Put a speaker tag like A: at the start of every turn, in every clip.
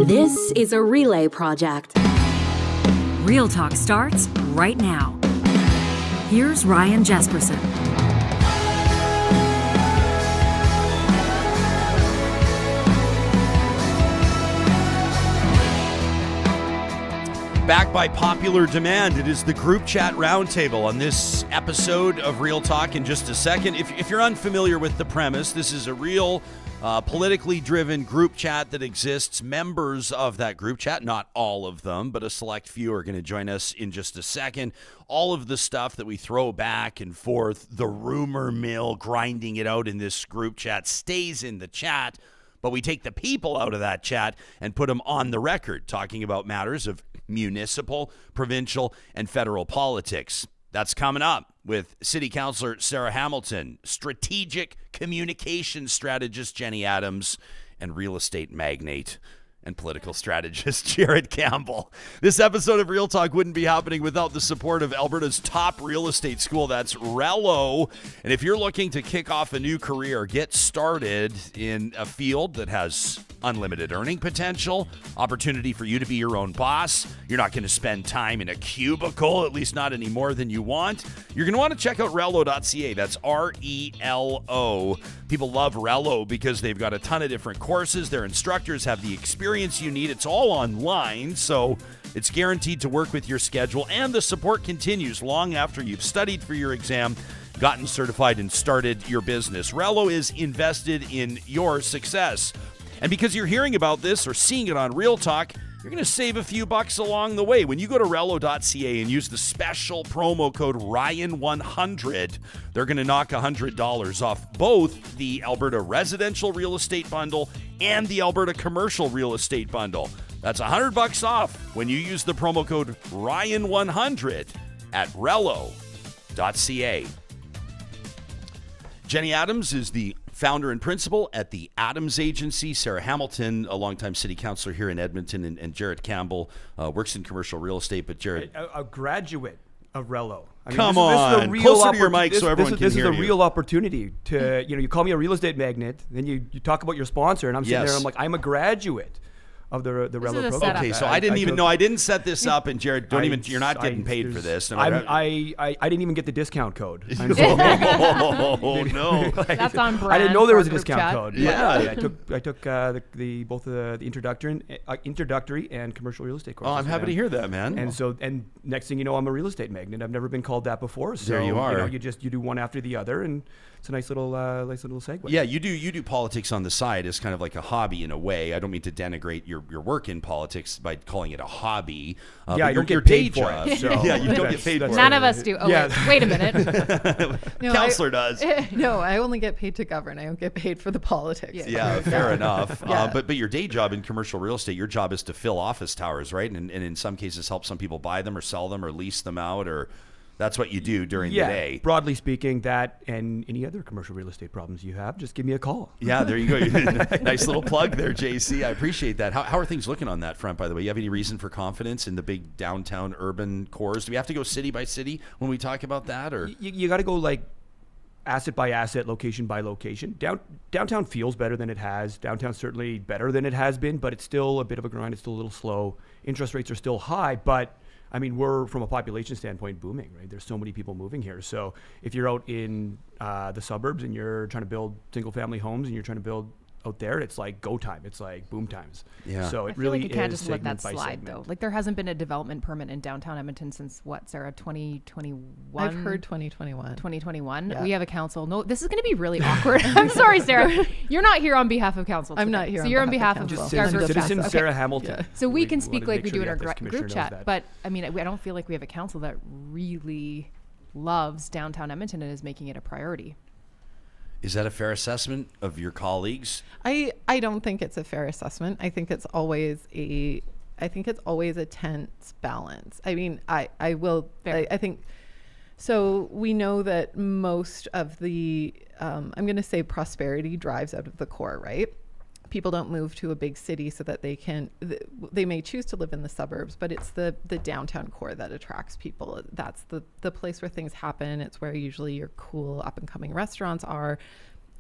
A: This is a relay project.
B: Real Talk starts right now. Here's Ryan Jesperson.
C: Back by popular demand, it is the group chat roundtable on this episode of Real Talk. In just a second, if you're unfamiliar with the premise, this is a real politically driven group chat that exists. Members of that group chat, not all of them, but a select few are going to join us in just a second. All of the stuff that we throw back and forth, the rumor mill, grinding it out in this group chat stays in the chat, but we take the people out of that chat and put them on the record, talking about matters of municipal, provincial, and federal politics. That's coming up with City Councillor Sarah Hamilton, strategic communication strategist Jenny Adams, and real estate magnate and political strategist Jarrett Campbell. This episode of Real Talk wouldn't be happening without the support of Alberta's top real estate school. That's Rello. And if you're looking to kick off a new career, get started in a field that has unlimited earning potential, opportunity for you to be your own boss. You're not going to spend time in a cubicle, at least not any more than you want. You're going to want to check out Rello.ca. That's R-E-L-O. People love Rello because they've got a ton of different courses. Their instructors have the experience you need. It's all online, so it's guaranteed to work with your schedule, and the support continues long after you've studied for your exam, gotten certified, and started your business. Rello is invested in your success. And because you're hearing about this or seeing it on Real Talk, you're going to save a few bucks along the way. When you go to Rello.ca and use the special promo code RYAN100, they're going to knock $100 off both the Alberta Residential Real Estate Bundle and the Alberta Commercial Real Estate Bundle. That's $100 off when you use the promo code RYAN100 at Rello.ca. Jenny Adams is the founder and principal at the Adams Agency. Sarah Hamilton, a longtime city councillor here in Edmonton, and Jarrett Campbell works in commercial real estate. But Jarrett,
D: a graduate of Rello. I mean,
C: come on, closer to your mic so everyone can hear you.
D: This is a real opportunity to, you call me a real estate magnate, then you talk about your sponsor, and I'm sitting there, I'm like, I'm a graduate of the Rello program.
C: Okay, so I didn't set this up, and Jarrett, you're not getting paid for this.
D: I didn't even get the discount code.
C: Oh no,
E: that's on brand.
D: I didn't know there was a discount code.
C: Yeah,
D: I took both the introductory and commercial real estate courses.
C: Oh, I'm happy to hear that, man.
D: And next thing you know, I'm a real estate magnate. I've never been called that before. So
C: there you are.
D: You do one after the other, and it's a nice little segue.
C: Yeah, you do politics on the side as kind of like a hobby in a way. I don't mean to denigrate your work in politics by calling it a hobby.
D: Yeah, you don't get paid for it.
C: So. Yeah, you don't get paid for it.
E: None of us do. Oh, yeah. Wait a minute.
C: Counselor does.
F: No, I only get paid to govern. I don't get paid for the politics.
C: Yeah, fair enough.
F: Yeah.
C: But your day job in commercial real estate, your job is to fill office towers, right? And in some cases help some people buy them or sell them or lease them out, or that's what you do during the day.
D: Broadly speaking, that and any other commercial real estate problems you have, just give me a call.
C: Yeah, there you go. Nice little plug there, JC. I appreciate that. How are things looking on that front, by the way? You have any reason for confidence in the big downtown urban cores? Do we have to go city by city when we talk about that? Or
D: you got to go like asset by asset, location by location. Downtown feels better than it has. Downtown's certainly better than it has been, but it's still a bit of a grind. It's still a little slow. Interest rates are still high, but I mean, we're, from a population standpoint, booming, right? There's so many people moving here. So if you're out in the suburbs and you're trying to build single-family homes and you're trying to build out there, it's like go time. It's like boom times.
C: Yeah.
D: So it
E: I feel
D: really
E: like you can't
D: is
E: just let that
D: segment by
E: slide,
D: segment.
E: though. Like, there hasn't been a development permit in downtown Edmonton since, what, Sarah, 2021?
F: I've heard 2021.
E: 2021?
F: Yeah.
E: We have a council. No, this is going to be really awkward. I'm sorry, Sarah. You're not here on behalf of council today.
F: I'm not here
E: So
F: on
E: you're on
F: behalf
E: behalf
F: of
E: of
F: council.
E: our group chat.
D: Citizen
E: Okay.
D: Sarah Hamilton.
F: Yeah.
E: So we can
D: wanna
E: speak like
D: make
E: we
D: sure
E: do in
D: the
E: our
D: ethics
E: group
D: commissioner knows
E: chat,
D: that.
E: but I mean, I don't feel like we have a council that really loves downtown Edmonton and is making it a priority.
C: is that a fair assessment of your colleagues?
F: I don't think it's a fair assessment. I think it's always a tense balance. I mean, I think so. We know that most of the I'm going to say prosperity drives out of the core, right? People don't move to a big city so that they may choose to live in the suburbs, but it's the downtown core that attracts people. That's the place where things happen. It's where usually your cool up and coming restaurants are.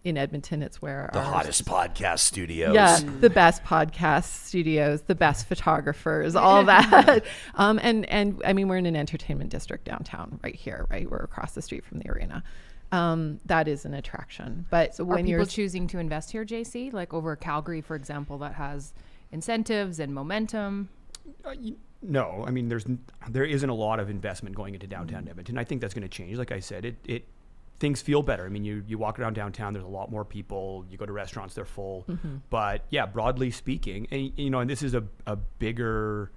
F: in Edmonton, it's where
C: The hottest podcast studios.
F: Yeah, the best podcast studios, the best photographers, all that. And I mean, we're in an entertainment district downtown right here, right? We're across the street from the arena. That is an attraction. But
E: So when people choosing to invest here, JC, like over Calgary, for example, that has incentives and momentum?
D: No, I mean, there isn't a lot of investment going into downtown Edmonton. I think that's going to change. Like I said, things feel better. I mean, you walk around downtown, there's a lot more people. You go to restaurants, they're full. But yeah, broadly speaking, and this is a bigger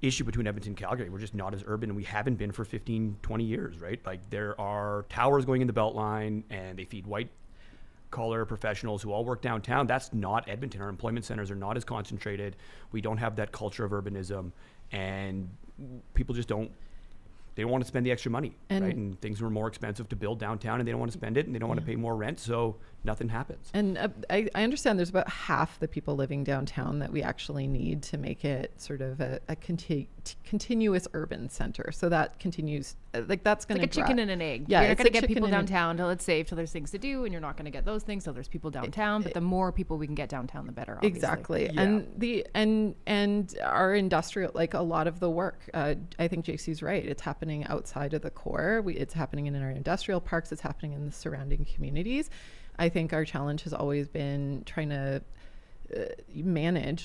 D: issue between Edmonton and Calgary. We're just not as urban, and we haven't been for 15, 20 years, right? Like, there are towers going in the Beltline, and they feed white-collar professionals who all work downtown. That's not Edmonton. Our employment centers are not as concentrated. We don't have that culture of urbanism, and people just don't want to spend the extra money, right? And things were more expensive to build downtown, and they don't want to spend it, and they don't want to pay more rent, so nothing happens.
F: And I understand there's about half the people living downtown that we actually need to make it sort of a continuous urban center. So that continues, that's going to
E: like a chicken and an egg.
F: Yeah,
E: you're not going to
F: like
E: get people downtown till it's safe, till there's things to do, and you're not going to get those things till there's people downtown. But the more people we can get downtown, the better. Obviously.
F: Exactly.
D: Yeah.
F: And our industrial, like a lot of the work, I think JC's right. It's happening outside of the core. It's happening in our industrial parks. It's happening in the surrounding communities. I think our challenge has always been trying to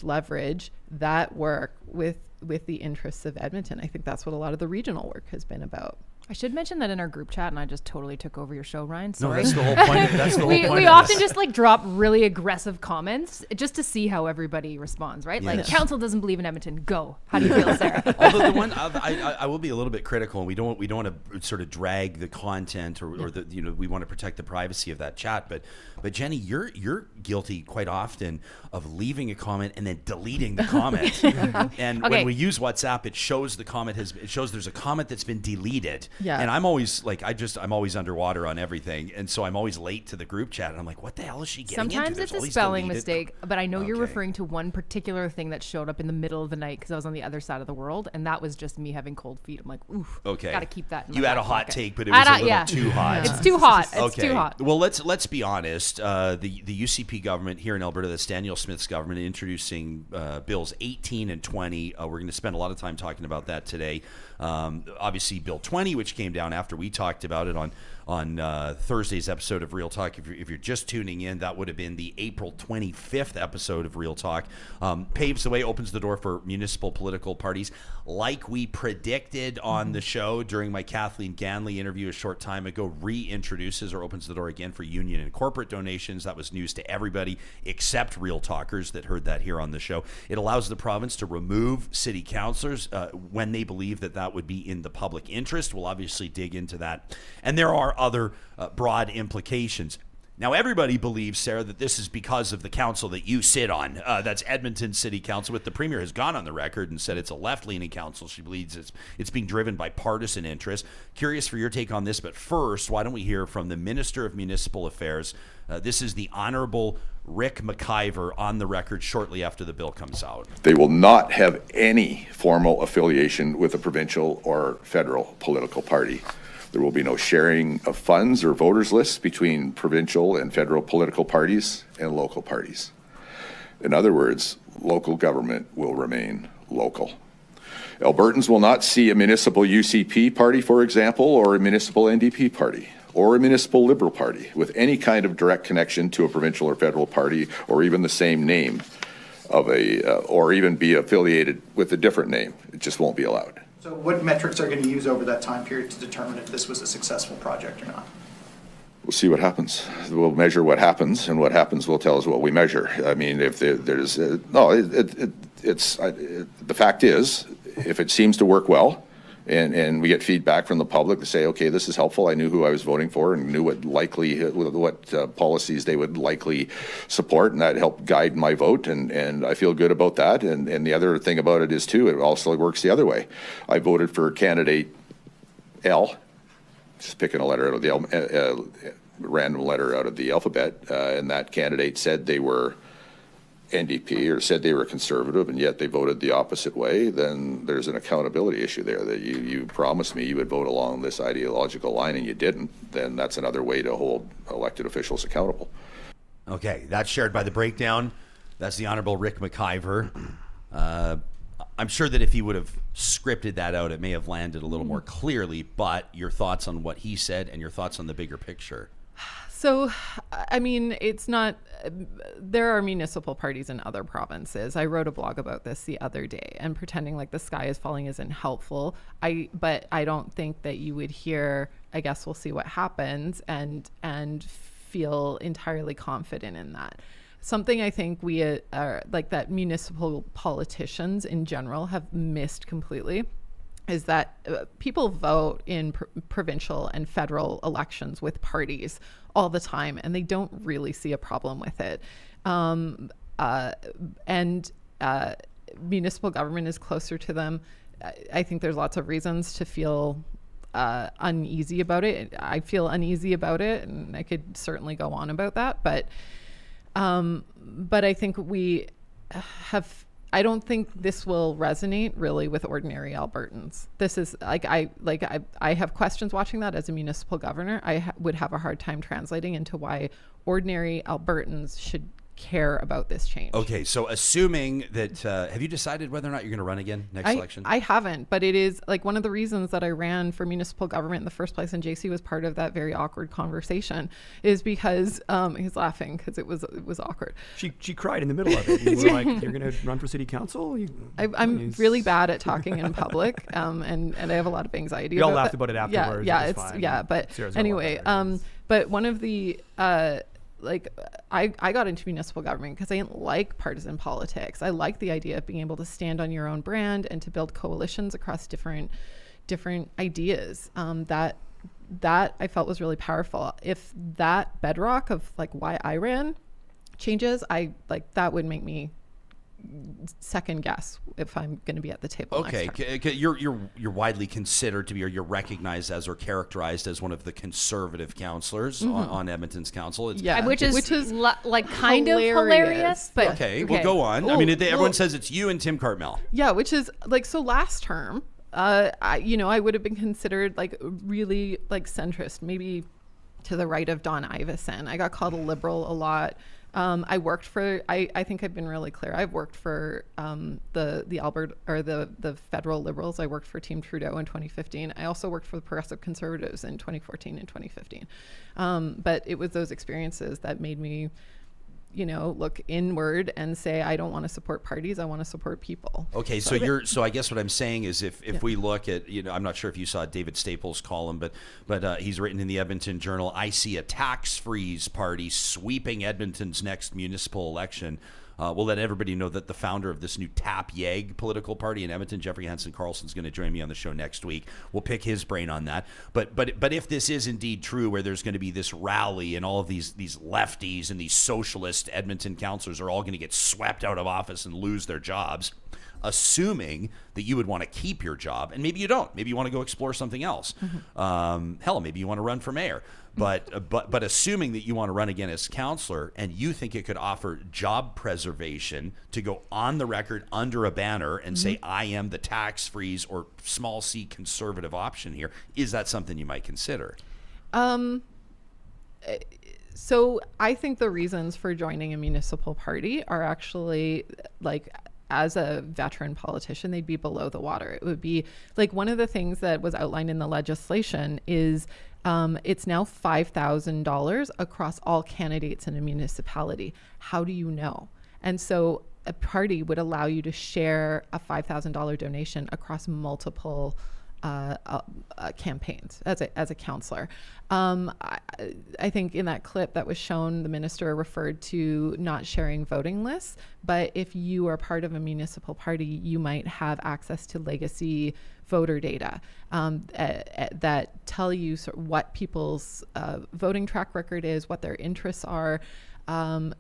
F: leverage that work with the interests of Edmonton. I think that's what a lot of the regional work has been about.
E: I should mention that in our group chat, and I just totally took over your show, Ryan. Sorry.
C: No, that's the whole point. That's the whole point.
E: We often just drop really aggressive comments just to see how everybody responds, right?
C: Yes.
E: Like, council doesn't believe in Edmonton. Go. How do you feel, Sarah?
C: Although the one I will be a little bit critical, and we don't want to sort of drag the content or the we want to protect the privacy of that chat. But Jenny, you're guilty quite often of leaving a comment and then deleting the comment. And
E: Okay.
C: when we use WhatsApp, it shows there's a comment that's been deleted.
F: Yeah.
C: And I'm always I'm always underwater on everything, and so I'm always late to the group chat. And I'm like, what the hell is she getting into?
E: Sometimes
C: There's
E: it's
C: all
E: a
C: these
E: spelling
C: deleted-
E: mistake, but I know you're
C: Okay.
E: referring to one particular thing that showed up in the middle of the night because I was on the other side of the world, and that was just me having cold feet. I'm like, oof,
C: Okay.
E: got to keep that in my
C: You had a
E: back
C: hot
E: pocket.
C: take, but it was a little
E: yeah.
C: too hot.
E: It's too hot. It's
C: Okay.
E: too hot.
C: Well, let's be honest. The UCP government here in Alberta, that's Danielle Smith's government, introducing bills 18 and 20. We're going to spend a lot of time talking about that today. Obviously, Bill 20, which came down after we talked about it on Thursday's episode of Real Talk. If you're just tuning in, that would have been the April 25th episode of Real Talk. Paves the way, opens the door for municipal political parties, like we predicted on the show during my Kathleen Ganley interview a short time ago. Reintroduces or opens the door again for union and corporate donations. That was news to everybody except Real Talkers that heard that here on the show. It allows the province to remove city councillors when they believe that would be in the public interest. We'll obviously dig into that. And there are other broad implications. Now, everybody believes, Sarah, that this is because of the council that you sit on. That's Edmonton City Council, with the Premier has gone on the record and said it's a left-leaning council. She believes it's being driven by partisan interests. Curious for your take on this, but first, why don't we hear from the Minister of Municipal Affairs. This is the Honourable Rick McIver on the record shortly after the bill comes out.
G: They will not have any formal affiliation with a provincial or federal political party. There will be no sharing of funds or voters lists between provincial and federal political parties and local parties. In other words, local government will remain local. Albertans will not see a municipal UCP party, for example, or a municipal NDP party, or a municipal Liberal party with any kind of direct connection to a provincial or federal party, or even the same name of or even be affiliated with a different name. It just won't be allowed.
H: So what metrics are going to use over that time period to determine if this was a successful project or not?
G: We'll see what happens. We'll measure what happens, and what happens will tell us what we measure. I mean, if there's the fact is, if it seems to work well, and we get feedback from the public to say, okay, this is helpful. I knew who I was voting for and knew what policies they would likely support, and that helped guide my vote, and I feel good about that. And the other thing about it is, too, it also works the other way. I voted for candidate L, just picking a letter out of the random letter out of the alphabet, and that candidate said they were NDP or said they were conservative, and yet they voted the opposite way. Then there's an accountability issue there, that you promised me you would vote along this ideological line and you didn't. Then that's another way to hold elected officials accountable.
C: Okay, that's shared by The Breakdown. That's the Honourable Rick McIver. I'm sure that if he would have scripted that out, it may have landed a little more clearly, but your thoughts on what he said and your thoughts on the bigger picture.
F: So, I mean, it's not, there are municipal parties in other provinces. I wrote a blog about this the other day, and pretending like the sky is falling isn't helpful. But I don't think that you would hear, I guess we'll see what happens, and feel entirely confident in that. Something I think we are like that municipal politicians in general have missed completely is that people vote in provincial and federal elections with parties all the time, and they don't really see a problem with it. Municipal government is closer to them. I think there's lots of reasons to feel uneasy about it. I feel uneasy about it, and I could certainly go on about that, but I think we have. I don't think this will resonate really with ordinary Albertans. This is I have questions watching that as a municipal governor. I would have a hard time translating into why ordinary Albertans should care about this change.
C: Okay, so assuming that, have you decided whether or not you're going to run again next election?
F: I haven't, but it is like one of the reasons that I ran for municipal government in the first place, and JC was part of that very awkward conversation, is because he's laughing because it was awkward.
D: She cried in the middle of it. You were like, "You're going to run for city council?"
F: I'm really bad at talking in public, and I have a lot of anxiety.
D: We all laughed about it afterwards.
F: But anyway, but one of the I got into municipal government because I didn't like partisan politics. I like the idea of being able to stand on your own brand and to build coalitions across different ideas. That I felt was really powerful. If that bedrock of like why I ran changes, that would make me second guess if I'm going to be at the table.
C: Okay, you're widely considered to be, or you're recognized as, or characterized as one of the conservative councillors on Edmonton's council.
E: Which is like kind
F: hilarious.
E: of hilarious. But
C: okay, well, go on. I mean, everyone says it's you and Tim Cartmel.
F: Yeah, which is like, so last term, I would have been considered like really like centrist, maybe to the right of Don Iveson. I got called a liberal a lot. I worked for, I think I've been really clear. I've worked for the Alberta, or the federal Liberals. I worked for Team Trudeau in 2015. I also worked for the Progressive Conservatives in 2014 and 2015. But it was those experiences that made me, look inward and say, I don't want to support parties. I want to support people.
C: Okay, so I guess what I'm saying is if we look at, I'm not sure if you saw David Staples' column, but he's written in the Edmonton Journal, I see a tax freeze party sweeping Edmonton's next municipal election. We'll let everybody know that the founder of this new Tap Yeg political party in Edmonton, Jeffrey Hansen Carlson's going to join me on the show next week. We'll pick his brain on that. But if this is indeed true, where there's going to be this rally and all of these lefties and these socialist Edmonton councillors are all going to get swept out of office and lose their jobs, assuming that you would want to keep your job, and maybe you don't. Maybe you want to go explore something else. Hell, maybe you want to run for mayor. But assuming that you want to run again as councillor, and you think it could offer job preservation to go on the record under a banner and say, I am the tax freeze or small c conservative option here, is that something you might consider?
F: So I think the reasons for joining a municipal party are actually like, as a veteran politician, they'd be below the water. It would be like, one of the things that was outlined in the legislation is it's now $5,000 across all candidates in a municipality. How do you know? And so a party would allow you to share a $5,000 donation across multiple campaigns as a councillor. I think in that clip that was shown, the minister referred to not sharing voting lists, but if you are part of a municipal party, you might have access to legacy voter data that tell you sort of what people's voting track record is, what their interests are.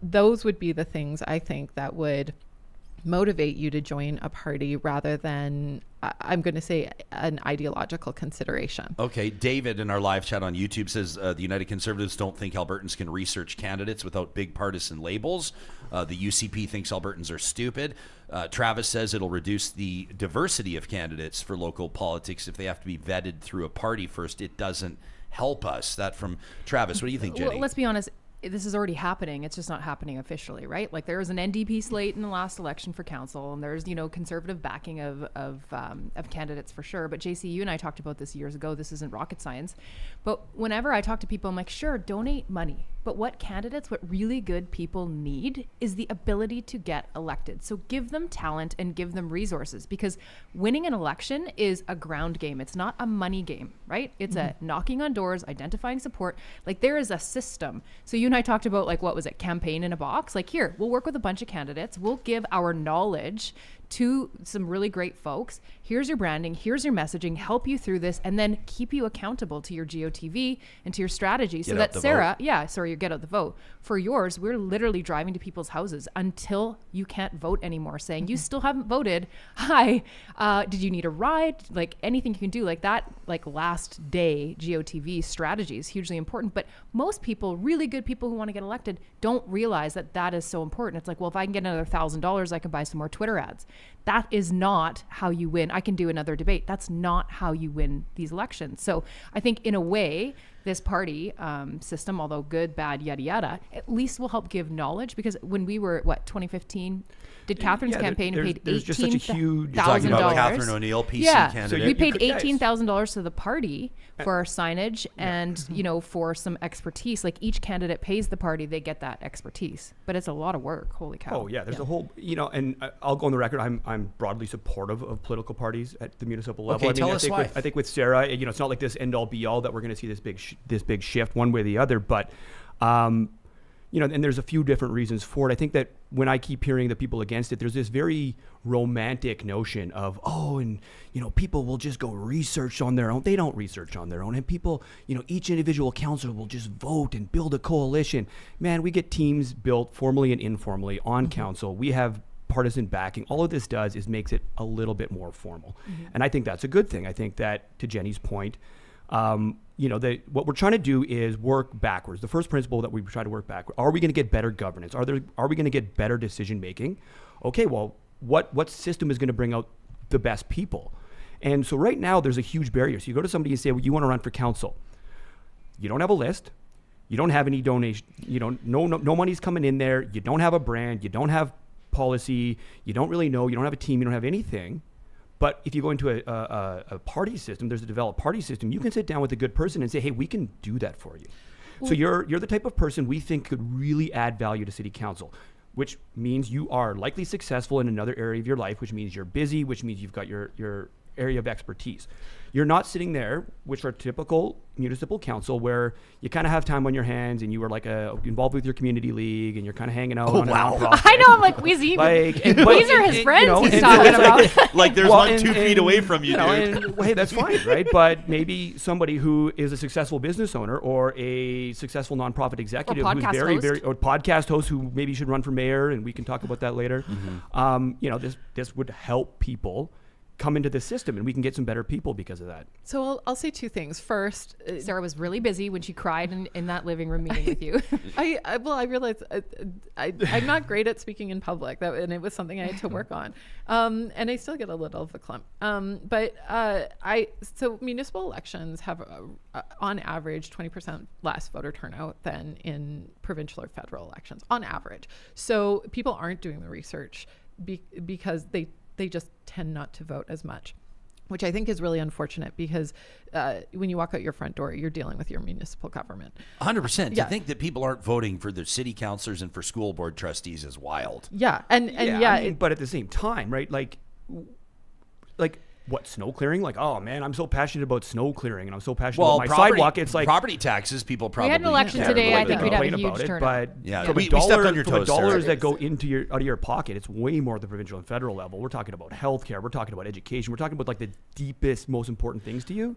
F: Those would be the things I think that would motivate you to join a party rather than, I'm going to say, an ideological consideration.
C: Okay, David in our live chat on YouTube says the United Conservatives don't think Albertans can research candidates without big partisan labels. The UCP thinks Albertans are stupid. Travis says it'll reduce the diversity of candidates for local politics if they have to be vetted through a party first. It doesn't help us. That from Travis. What do you think, Jenny?
E: Well, let's be honest. this is already happening. It's just not happening officially, right? Like there was an NDP slate in the last election for council, and there's, conservative backing of candidates for sure. But JC, you and I talked about this years ago. This isn't rocket science. But whenever I talk to people, I'm like, sure, donate money. But what really good people need is the ability to get elected. So give them talent and give them resources, because winning an election is a ground game. It's not a money game, right? It's a knocking on doors, identifying support. Like there is a system. So you and I talked about like, what was it? Campaign in a box. Like here, we'll work with a bunch of candidates. We'll give our knowledge to some really great folks. Here's your branding, here's your messaging, help you through this, and then keep you accountable to your GOTV and to your strategy. So that Sarah, you get out the vote. For yours, we're literally driving to people's houses until you can't vote anymore, saying you still haven't voted. Hi, did you need a ride? Like anything you can do like that, like last day GOTV strategy is hugely important. But most people, really good people who want to get elected, don't realize that that is so important. It's like, well, if I can get another $1,000, I can buy some more Twitter ads. That is not how you win. I can do another debate. That's not how you win these elections. So I think in a way, this party system, although good, bad, yada, yada, at least will help give knowledge, because when we were, 2015, did Catherine's campaign and paid
C: there's just such a huge,
E: $18,000.
C: you're talking about Catherine O'Neill, PC candidate.
E: So we paid $18,000 to the party for our signage and, for some expertise. Like each candidate pays the party, they get that expertise. But it's a lot of work. Holy cow.
D: Oh, yeah. There's a whole, and I'll go on the record, I'm broadly supportive of political parties at the municipal level.
C: Okay, tell us why.
D: I think with Sarah, it's not like this end all be all that we're going to see this big shift one way or the other, but and there's a few different reasons for it. I think that when I keep hearing the people against it, there's this very romantic notion of, people will just go research on their own. They don't research on their own. And people, each individual councillor will just vote and build a coalition. Man, we get teams built formally and informally on council. We have partisan backing. All of this does is makes it a little bit more formal. And I think that's a good thing. I think that, to Jenny's point, what we're trying to do is work backwards. The first principle that we try to work backwards: are we going to get better governance? Are we going to get better decision making? Okay, well, what system is going to bring out the best people? And so right now there's a huge barrier. So you go to somebody and say, well, you want to run for council. You don't have a list. You don't have any donation. No money's coming in there. You don't have a brand. You don't have policy. You don't really know. You don't have a team. You don't have anything. But if you go into a party system, there's a developed party system, you can sit down with a good person and say, hey, we can do that for you. So you're the type of person we think could really add value to city council, which means you are likely successful in another area of your life, which means you're busy, which means you've got your area of expertise. You're not sitting there, which are typical municipal council, where you kind of have time on your hands and you are involved with your community league and you're kind of hanging out on a nonprofit.
E: I know, I'm like, these are his friends he's talking about.
C: Like there's one 2 feet away from you, dude.
D: Hey, that's fine, right? But maybe somebody who is a successful business owner or a successful nonprofit executive who's or podcast host who maybe should run for mayor, and we can talk about that later. This would help people come into the system, and we can get some better people because of that.
F: So I'll say two things. First,
E: Sarah was really busy when she cried in that living room meeting with you.
F: I realized I'm not great at speaking in public, and it was something I had to work on. And I still get a little of a clump. So municipal elections have on average 20% less voter turnout than in provincial or federal elections on average. So people aren't doing the research because they just tend not to vote as much, which I think is really unfortunate, because when you walk out your front door, you're dealing with your municipal government.
C: 100%. To think that people aren't voting for their city councilors and for school board trustees is wild.
F: Yeah.
D: But at the same time, right? Like what, snow clearing? Like, oh man, I'm so passionate about snow clearing and I'm so passionate about my sidewalk. It's like
C: property taxes, people probably.
E: We had an election today. I think we'd have a huge turnout.
D: But
C: yeah, we stepped on your toes.
D: Dollars that go out of your pocket, it's way more at the provincial and federal level. We're talking about healthcare. We're talking about education. We're talking about like the deepest, most important things to you.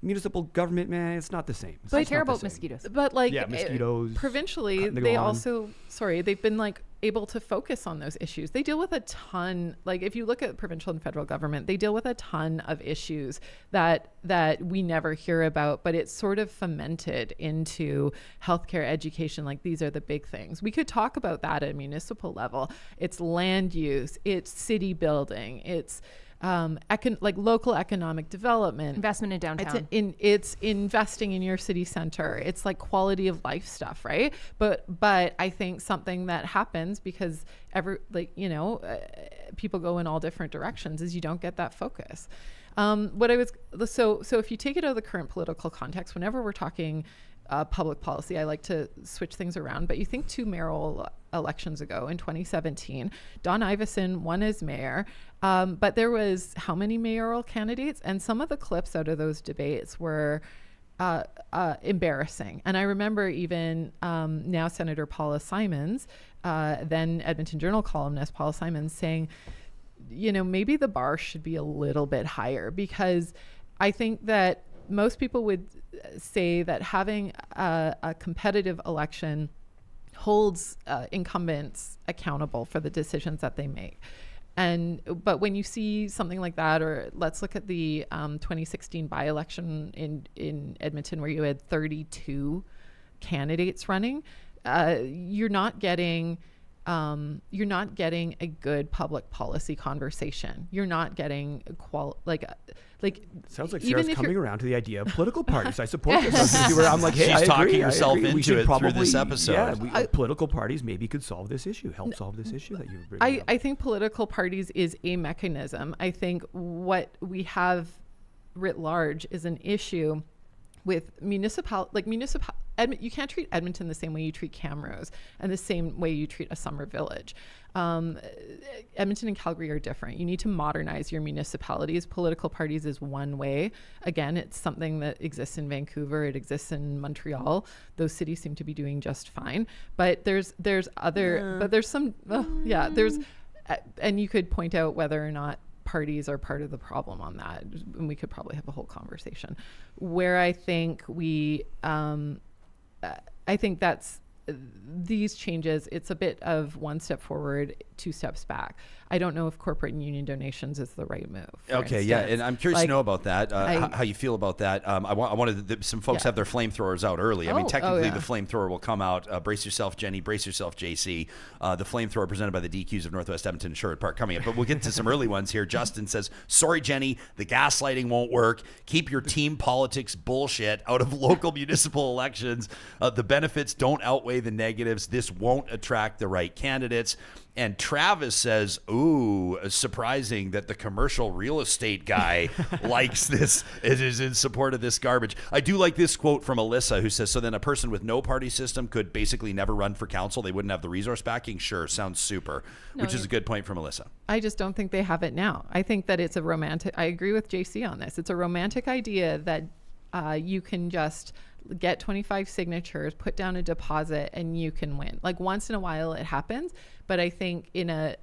D: Municipal government, man, it's not the same.
E: But I care about mosquitoes.
F: But
D: mosquitoes.
F: Provincially, they've been able to focus on those issues. They deal with a ton. Like if you look at provincial and federal government, they deal with a ton of issues that we never hear about, but it's sort of fomented into healthcare, education. Like these are the big things. We could talk about that at a municipal level. It's land use, it's city building, it's like local economic development,
E: Investment in downtown.
F: It's investing in your city center. It's like quality of life stuff, right? But I think something that happens because people go in all different directions is you don't get that focus. So if you take it out of the current political context, whenever we're talking public policy, I like to switch things around. But you think 2 mayoral elections ago in 2017, Don Iveson won as mayor, but there was how many mayoral candidates? And some of the clips out of those debates were embarrassing. And I remember even now Senator Paula Simons, then Edmonton Journal columnist Paula Simons, saying, maybe the bar should be a little bit higher, because I think that most people would say that having a competitive election holds incumbents accountable for the decisions that they make. But when you see something like that, or let's look at the 2016 by-election in Edmonton, where you had 32 candidates running, you're not getting a good public policy conversation. You're not getting
D: Sounds like
F: even
D: Sarah's
F: if
D: coming
F: you're-
D: around to the idea of political parties. I support this. I'm like, hey,
C: She's
D: I
C: talking
D: agree,
C: herself
D: I agree. We
C: into
D: should
C: it through this episode.
D: Yeah, political parties maybe could solve this issue, help solve this issue that you're bringing up.
F: I think political parties is a mechanism. I think what we have writ large is an issue with you can't treat Edmonton the same way you treat Camrose and the same way you treat a summer village. Edmonton and Calgary are different. You need to modernize your municipalities. Political parties is one way. Again, it's something that exists in Vancouver. It exists in Montreal. Those cities seem to be doing just fine. But there's some, and you could point out whether or not parties are part of the problem on that, and we could probably have a whole conversation. Where I think I think that's these changes, it's a bit of one step forward, 2 steps back. I don't know if corporate and union donations is the right move.
C: Okay, yeah, and I'm curious to know about that, how you feel about that. I wanted some folks have their flamethrowers out early. I mean, technically the flamethrower will come out. Brace yourself, Jenny. Brace yourself, JC. The flamethrower presented by the DQs of Northwest Edmonton and Sherwood Park coming up. But we'll get to some early ones here. Justin says, sorry, Jenny, the gaslighting won't work. Keep your team politics bullshit out of local municipal elections. The benefits don't outweigh the negatives. This won't attract the right candidates. And Travis says, ooh, surprising that the commercial real estate guy likes this, is in support of this garbage. I do like this quote from Alyssa, who says, so then a person with no party system could basically never run for council. They wouldn't have the resource backing. Sure, sounds super, which is a good point from Alyssa.
F: I just don't think they have it now. I think that it's I agree with JC on this. It's a romantic idea that you can just get 25 signatures, put down a deposit, and you can win. Like once in a while it happens, but I think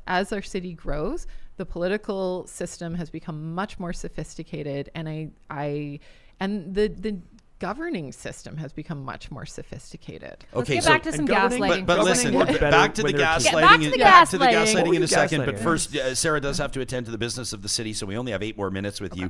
F: as our city grows, the political system has become much more sophisticated, and the governing system has become much more sophisticated.
E: Let's get back to some gaslighting.
C: But listen, back to the gaslighting in a second. But first, Sarah does have to attend to the business of the city, so we only have 8 more minutes with you,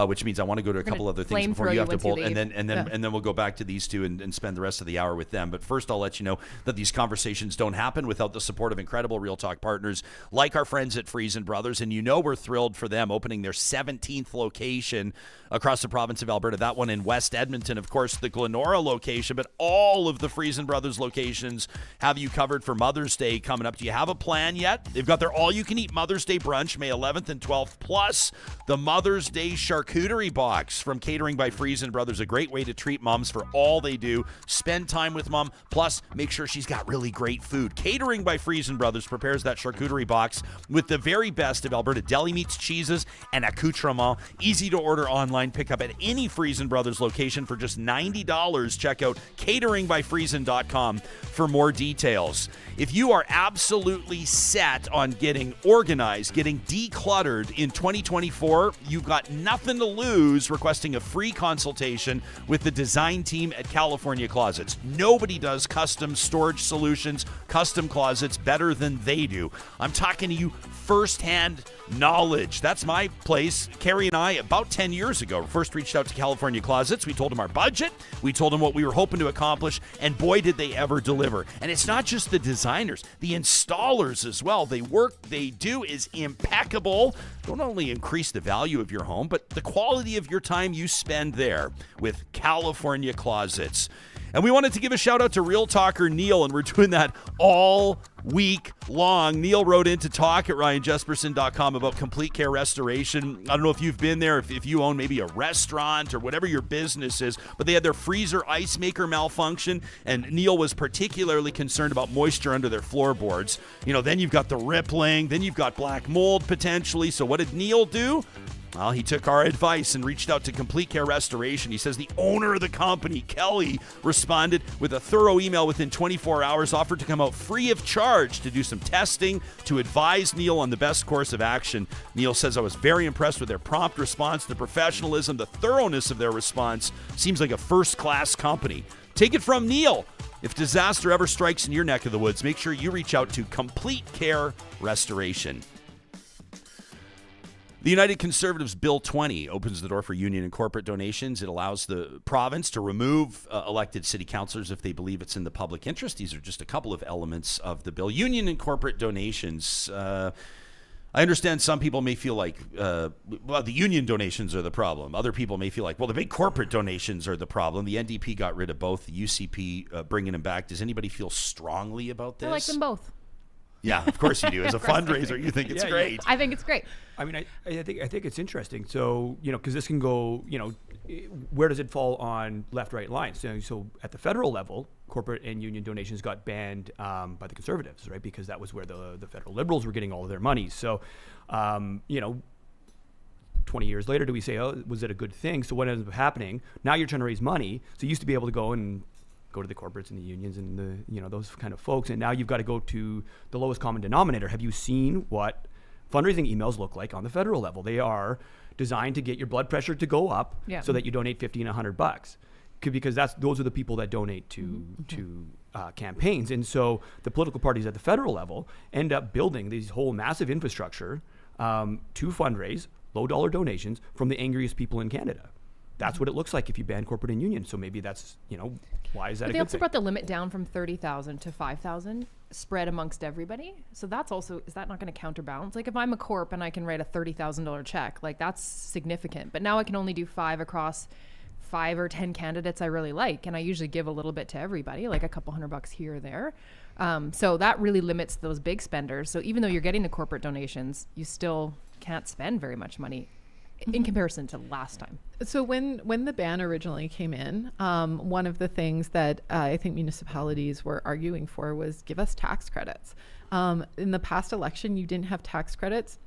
C: which means I want to go to a couple other things before you have to bolt, and then we'll go back to these two and spend the rest of the hour with them. But first, I'll let you know that these conversations don't happen without the support of incredible Real Talk partners like our friends at Friesen Brothers, and we're thrilled for them opening their 17th location across the province of Alberta. That one in West Edmonton, of course, the Glenora location, but all of the Friesen Brothers locations have you covered for Mother's Day coming up. Do you have a plan yet? They've got their all-you-can-eat Mother's Day brunch, May 11th and 12th, plus the Mother's Day charcuterie box from Catering by Friesen Brothers, a great way to treat moms for all they do. Spend time with mom, plus make sure she's got really great food. Catering by Friesen Brothers prepares that charcuterie box with the very best of Alberta deli meats, cheeses, and accoutrements. Easy to order online. Pick up at any Friesen Brothers location for just $90. Check out cateringbyfriesen.com for more details. If you are absolutely set on getting organized, getting decluttered in 2024, you've got nothing to lose requesting a free consultation with the design team at California Closets. Nobody does custom storage solutions, custom closets better than they do. I'm talking to you firsthand knowledge. That's my place. Carrie and I, about 10 years ago, first reached out to California Closets. We told them our budget. We told them what we were hoping to accomplish, and boy, did they ever deliver. And it's not just the designers, the installers as well. The work they do is impeccable. Don't only increase the value of your home, but the quality of your time you spend there with California Closets. And we wanted to give a shout out to Real Talker Neil, and we're doing that all week long. Neil wrote in to talk at ryanjesperson.com about Complete Care Restoration. I don't know if you've been there, if you own maybe a restaurant or whatever your business is, but they had their freezer ice maker malfunction, and Neil was particularly concerned about moisture under their floorboards. You know, then you've got the rippling, then you've got black mold potentially. So what did Neil do? Well, he took our advice and reached out to Complete Care Restoration. He says the owner of the company, Kelly, responded with a thorough email within 24 hours, offered to come out free of charge to do some testing to advise Neil on the best course of action. Neil says, I was very impressed with their prompt response, the professionalism, the thoroughness of their response. Seems like a first-class company. Take it from Neil. If disaster ever strikes in your neck of the woods, make sure you reach out to Complete Care Restoration. The United Conservatives Bill 20 opens the door for union and corporate donations. It allows the province to remove elected city councillors if they believe it's in the public interest. These are just a couple of elements of the bill. Union and corporate donations. I understand some people may feel like, the union donations are the problem. Other people may feel like, well, the big corporate donations are the problem. The NDP got rid of both. The UCP bringing them back. Does anybody feel strongly about this?
E: I like them both.
C: Yeah, of course you do. As a fundraiser, you think it's great.
E: I think it's great.
D: I mean, I think it's interesting. So, you know, because this can go, you know, where does it fall on left-right lines? So at the federal level, corporate and union donations got banned by the Conservatives, right? Because that was where the federal Liberals were getting all of their money. So, you know, 20 years later, do we say, oh, was it a good thing? So what ends up happening? Now you're trying to raise money. So you used to be able to go to the corporates and the unions and the, you know, those kind of folks. And now you've got to go to the lowest common denominator. Have you seen what fundraising emails look like on the federal level? They are designed to get your blood pressure to go up so that you donate $50 and $100 because those are the people that donate to campaigns. And so the political parties at the federal level end up building these whole massive infrastructure to fundraise low dollar donations from the angriest people in Canada. That's what it looks like if you ban corporate and union. So maybe that's, you know, why is that a good thing?
E: They also brought the limit down from 30,000 to 5,000 spread amongst everybody. So that's also, is that not going to counterbalance? Like if I'm a corp and I can write a $30,000 check, like that's significant. But now I can only do 5 across 5 or 10 candidates I really like. And I usually give a little bit to everybody, like a couple $100 here or there. So that really limits those big spenders. So even though you're getting the corporate donations, you still can't spend very much money in comparison to last time.
F: So when the ban originally came in, one of the things that I think municipalities were arguing for was give us tax credits. In the past election, you didn't have tax credits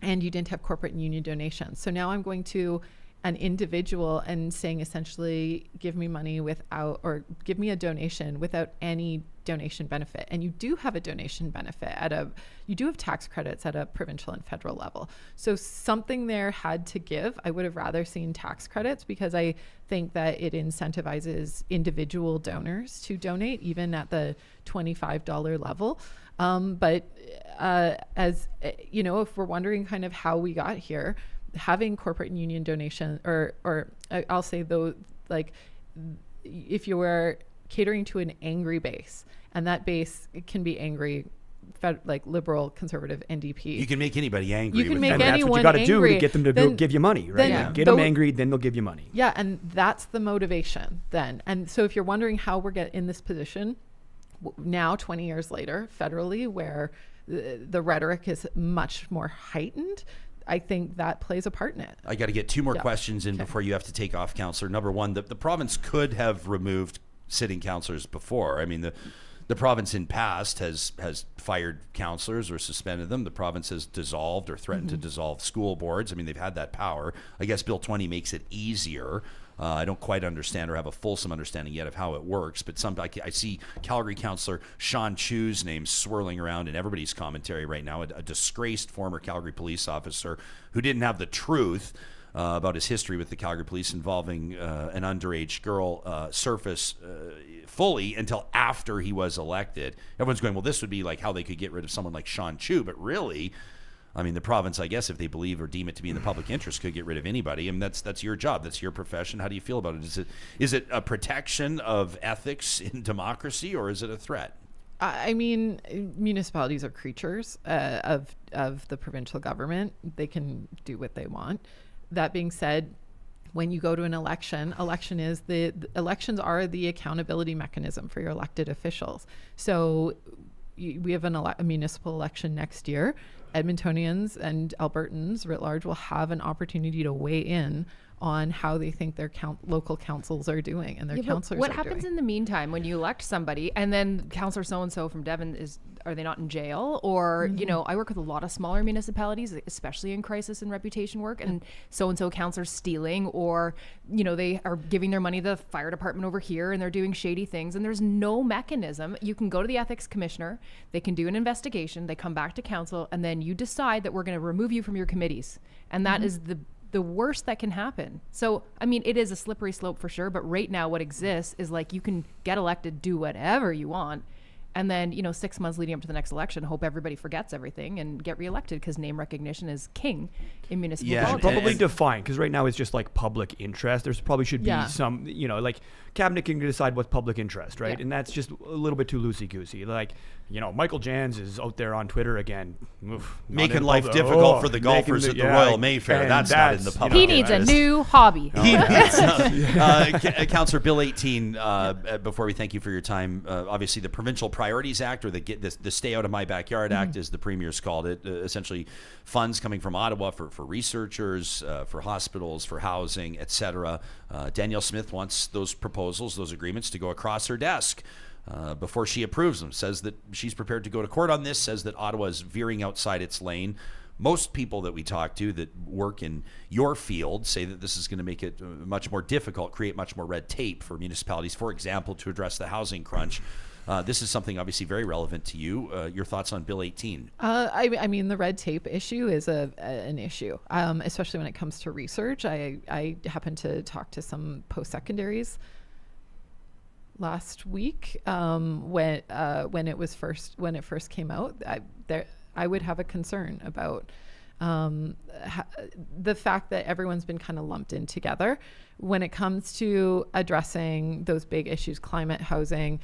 F: and you didn't have corporate and union donations. So now I'm going to an individual and saying essentially give me money without, or give me a donation without any donation benefit. And you do have a donation benefit you do have tax credits at a provincial and federal level. So something there had to give. I would have rather seen tax credits because I think that it incentivizes individual donors to donate even at the $25 level. But as you know, if we're wondering kind of how we got here, having corporate and union donation, or I'll say though, like if you were catering to an angry base, and that base can be angry, like liberal, conservative, NDP.
C: You can make anybody angry.
F: You can make
D: and
F: anyone
D: that's what you got to do to get them to give you money, right?
F: Then,
D: Get them angry, then they'll give you money.
F: Yeah, and that's the motivation then. And so if you're wondering how we're in this position now, 20 years later, federally, where the rhetoric is much more heightened, I think that plays a part in it.
C: I got to get 2 more questions in before you have to take off, Councillor. Number one, the province could have removed sitting councillors before. I mean, the province in past has fired councillors or suspended them. The province has dissolved or threatened to dissolve school boards. I mean, they've had that power. I guess Bill 20 makes it easier. I don't quite understand or have a fulsome understanding yet of how it works, but I see Calgary councillor Sean Chu's name swirling around in everybody's commentary right now, a disgraced former Calgary police officer who didn't have the truth. about his history with the Calgary Police involving an underage girl surface fully until after he was elected. Everyone's going, well, this would be like how they could get rid of someone like Sean Chu, but really, I mean, the province, I guess, if they believe or deem it to be in the public interest, could get rid of anybody. I mean, that's your job. That's your profession. How do you feel about it? Is it a protection of ethics in democracy, or is it a threat?
F: I mean, municipalities are creatures of the provincial government. They can do what they want. That being said, when you go to an elections are the accountability mechanism for your elected officials. So we have a municipal election next year. Edmontonians and Albertans writ large will have an opportunity to weigh in on how they think their local councils are doing and their councillors
E: what
F: are
E: happens
F: doing.
E: in the meantime when you elect somebody and then councillor so-and-so from Devon are they not in jail? Or, you know, I work with a lot of smaller municipalities, especially in crisis and reputation work, and so-and-so councillor's stealing, or, you know, they are giving their money to the fire department over here and they're doing shady things, and there's no mechanism. You can go to the ethics commissioner, they can do an investigation, they come back to council, and then you decide that we're going to remove you from your committees. And that is the worst that can happen. So, I mean, it is a slippery slope for sure, but right now what exists is like you can get elected, do whatever you want, and then, you know, 6 months leading up to the next election, hope everybody forgets everything and get reelected, because name recognition is king in municipal politics.
D: Probably define, because right now it's just like public interest. There's probably should be some, you know, like cabinet can decide what's public interest, right? And that's just a little bit too loosey-goosey. Like, you know, Michael Jans is out there on Twitter again.
C: Making life difficult for the golfers at the Royal Mayfair. That's not in the public.
E: He needs a new hobby.
C: He needs Councillor Bill 18, before we thank you for your time, obviously the Provincial Priorities Act, or the Stay Out of My Backyard Act, as the Premier's called it, essentially funds coming from Ottawa for researchers, for hospitals, for housing, etc. Danielle Smith wants those proposals, those agreements to go across her desk before she approves them. Says that she's prepared to go to court on this, says that Ottawa is veering outside its lane. Most people that we talk to that work in your field say that this is going to make it much more difficult, create much more red tape for municipalities, for example, to address the housing crunch. This is something obviously very relevant to you. Your thoughts on Bill 18?
F: I mean, the red tape issue is an issue, especially when it comes to research. I happened to talk to some post-secondaries last week when it first came out. I would have a concern about the fact that everyone's been kind of lumped in together when it comes to addressing those big issues: climate, housing,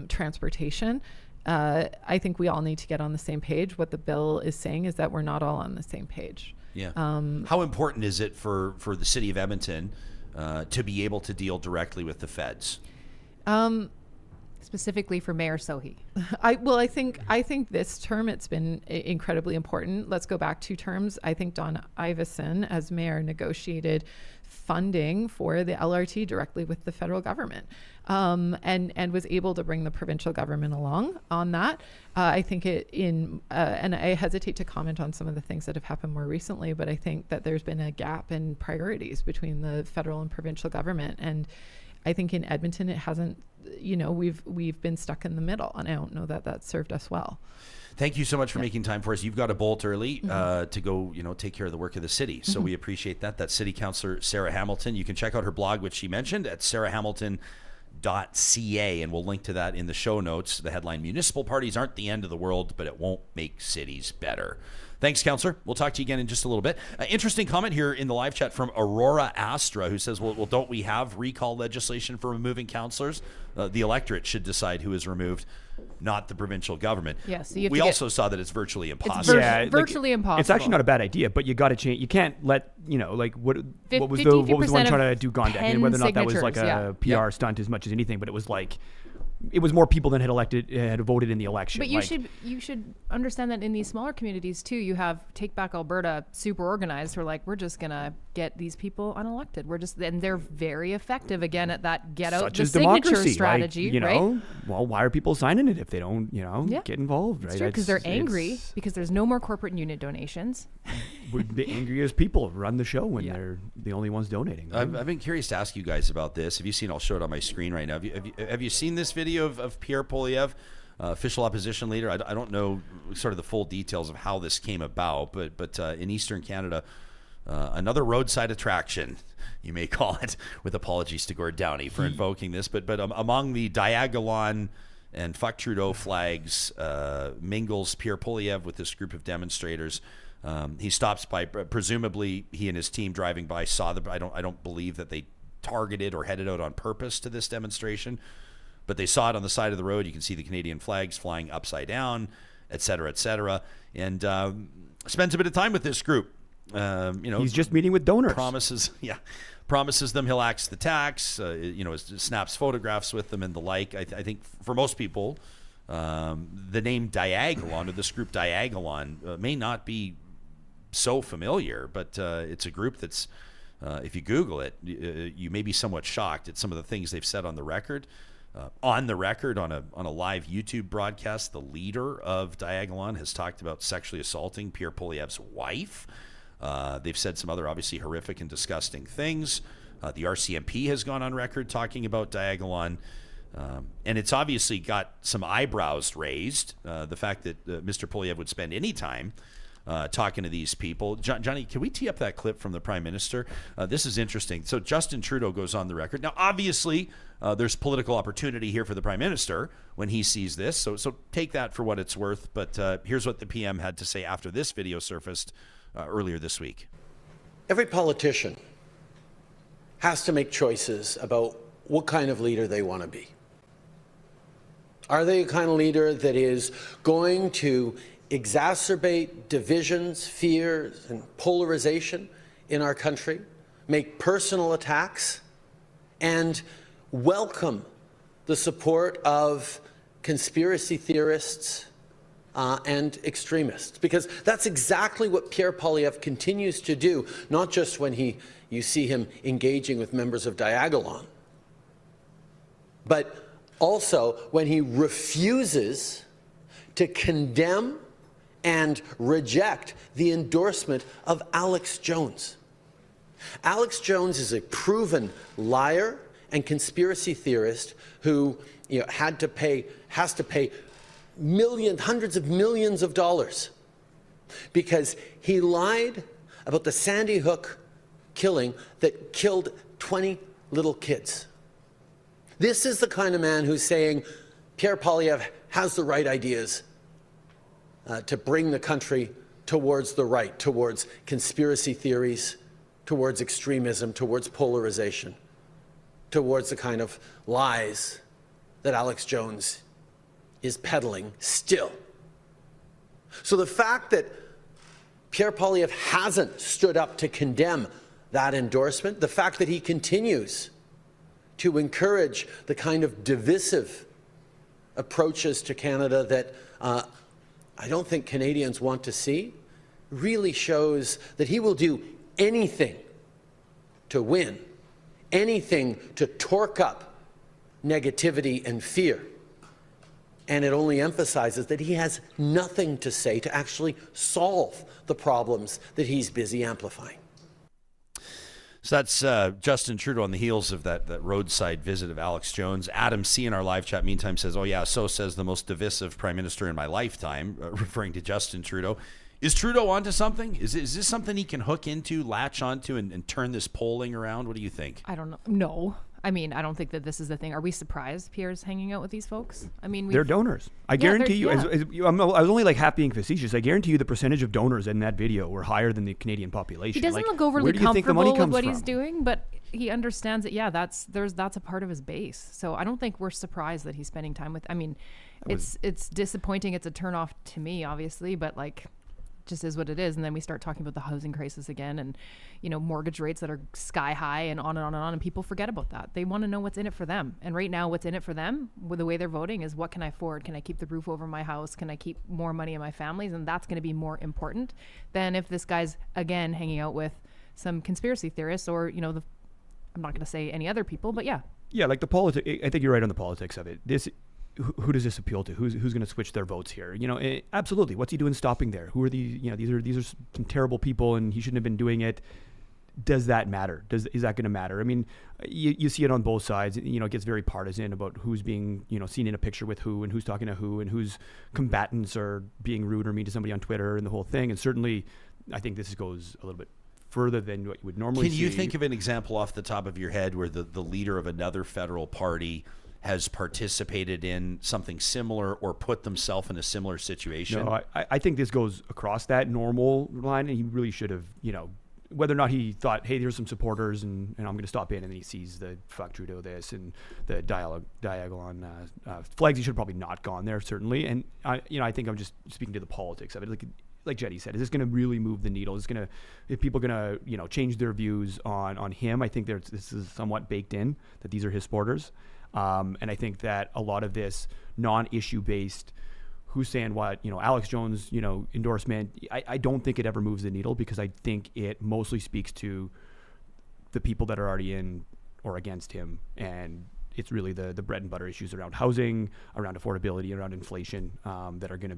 F: transportation. I think we all need to get on the same page. What the bill is saying is that we're not all on the same page.
C: Yeah. How important is it for the city of Edmonton to be able to deal directly with the feds?
E: Specifically for Mayor Sohi.
F: I think this term it's been incredibly important. Let's go back 2 terms. I think Don Iveson as mayor negotiated funding for the LRT directly with the federal government, and was able to bring the provincial government along on that. I think and I hesitate to comment on some of the things that have happened more recently, but I think that there's been a gap in priorities between the federal and provincial government, and I think in Edmonton it hasn't, you know, we've been stuck in the middle, and I don't know that that's served us well.
C: Thank you so much for making time for us. You've got to bolt early to go, you know, take care of the work of the city. So we appreciate that. That's City Councillor Sarah Hamilton. You can check out her blog, which she mentioned, at sarahhamilton.ca, and we'll link to that in the show notes. The headline: Municipal parties aren't the end of the world, but it won't make cities better. Thanks, Councillor. We'll talk to you again in just a little bit. Interesting comment here in the live chat from Aurora Astra, who says, well, don't we have recall legislation for removing councillors? The electorate should decide who is removed, not the provincial government.
E: Yes.
C: We also saw that it's virtually impossible.
E: It's virtually impossible.
D: It's actually not a bad idea, but you got to change. You can't let, you know, like what was the one trying to do Gondek, and whether or not that was like a PR stunt as much as anything, but it was like, it was more people than had voted in the election.
E: But you should understand that in these smaller communities too, you have Take Back Alberta, super organized, who are like, we're just gonna get these people unelected. And they're very effective again at that get out the signature strategy,
D: like, you know,
E: right?
D: Well, why are people signing it if they don't, you know, get involved, right?
E: It's true, because they're angry because there's no more corporate unit donations.
D: The angriest people run the show when they're the only ones donating. Right?
C: I've been curious to ask you guys about this. Have you seen? I'll show it on my screen right now. Have you seen this video of Pierre Poilievre, official opposition leader? I don't know sort of the full details of how this came about, but in Eastern Canada, another roadside attraction, you may call it, with apologies to Gord Downey for invoking this. But among the Diagolon and Fuck Trudeau flags mingles Pierre Poilievre with this group of demonstrators. He stops by, presumably he and his team driving by saw I don't believe that they targeted or headed out on purpose to this demonstration, but they saw it on the side of the road. You can see the Canadian flags flying upside down, et cetera, and spends a bit of time with this group.
D: He's just meeting with donors.
C: Promises them he'll axe the tax. Snaps photographs with them and the like. I think for most people, the name Diagolon, or this group Diagolon, may not be so familiar, but it's a group that's, if you Google it, you may be somewhat shocked at some of the things they've said on the record. On a live YouTube broadcast, the leader of Diagolon has talked about sexually assaulting Pierre Poilievre's wife. They've said some other obviously horrific and disgusting things. The RCMP has gone on record talking about Diagolon. And it's obviously got some eyebrows raised, the fact that Mr. Poilievre would spend any time talking to these people. Johnny, can we tee up that clip from the Prime Minister? This is interesting. So Justin Trudeau goes on the record. Now, obviously, there's political opportunity here for the Prime Minister when he sees this. So take that for what it's worth. But here's what the PM had to say after this video surfaced earlier this week.
I: Every politician has to make choices about what kind of leader they want to be. Are they a kind of leader that is going to exacerbate divisions, fears, and polarization in our country, make personal attacks, and welcome the support of conspiracy theorists and extremists? Because that's exactly what Pierre Poilievre continues to do, not just when you see him engaging with members of Diagolon, but also when he refuses to condemn and reject the endorsement of Alex Jones. Alex Jones is a proven liar and conspiracy theorist who has to pay hundreds of millions of dollars because he lied about the Sandy Hook killing that killed 20 little kids. This is the kind of man who's saying Pierre Poilievre has the right ideas to bring the country towards the right, towards conspiracy theories, towards extremism, towards polarization, towards the kind of lies that Alex Jones is peddling still. So the fact that Pierre Poilievre hasn't stood up to condemn that endorsement, the fact that he continues to encourage the kind of divisive approaches to Canada that I don't think Canadians want to see, really shows that he will do anything to win, anything to torque up negativity and fear. And it only emphasizes that he has nothing to say to actually solve the problems that he's busy amplifying.
C: So that's Justin Trudeau on the heels of that roadside visit of Alex Jones. Adam C. in our live chat, meantime, says, oh yeah, so says the most divisive prime minister in my lifetime, referring to Justin Trudeau. Is Trudeau onto something? Is this something he can hook into, latch onto, and turn this polling around? What do you think?
E: I don't know. No. I mean, I don't think that this is the thing. Are we surprised Pierre's hanging out with these folks? I mean,
D: they're donors. I guarantee you. I was only like half being facetious. I guarantee you the percentage of donors in that video were higher than the Canadian population.
E: He doesn't look overly comfortable with what he's doing, but he understands that. Yeah, that's a part of his base. So I don't think we're surprised that he's spending time with. I mean, it's disappointing. It's a turnoff to me, obviously, but like, just is what it is. And then we start talking about the housing crisis again, and mortgage rates that are sky high, and on and on and on, and people forget about that. They want to know what's in it for them. And right now, what's in it for them with the way they're voting is, what can I afford? Can I keep the roof over my house? Can I keep more money in my families? And that's going to be more important than if this guy's again hanging out with some conspiracy theorists, or I'm not going to say any other people, but yeah,
D: like the politics. I think you're right on the politics of it. Who does this appeal to? Who's going to switch their votes here? Absolutely. What's he doing stopping there? Who are these? These are some terrible people, and he shouldn't have been doing it. Does that matter? Is that going to matter? I mean, you see it on both sides. It gets very partisan about who's being seen in a picture with who, and who's talking to who, and whose combatants are being rude or mean to somebody on Twitter, and the whole thing. And certainly, I think this goes a little bit further than what you would normally see.
C: Can you think of an example off the top of your head where the leader of another federal party has participated in something similar or put themselves in a similar situation?
D: No, I think this goes across that normal line, and he really should have, whether or not he thought, hey, there's some supporters and I'm going to stop in, and then he sees the fuck Trudeau this and the dialogue on flags, he should have probably not gone there, certainly. And I think I'm just speaking to the politics of it. Like Jetty said, is this going to really move the needle? If people are going to, change their views on him? I think this is somewhat baked in that these are his supporters. And I think that a lot of this non-issue based, who's saying what, Alex Jones, endorsement, I don't think it ever moves the needle, because I think it mostly speaks to the people that are already in or against him. And it's really the bread and butter issues around housing, around affordability, around inflation, that are going to,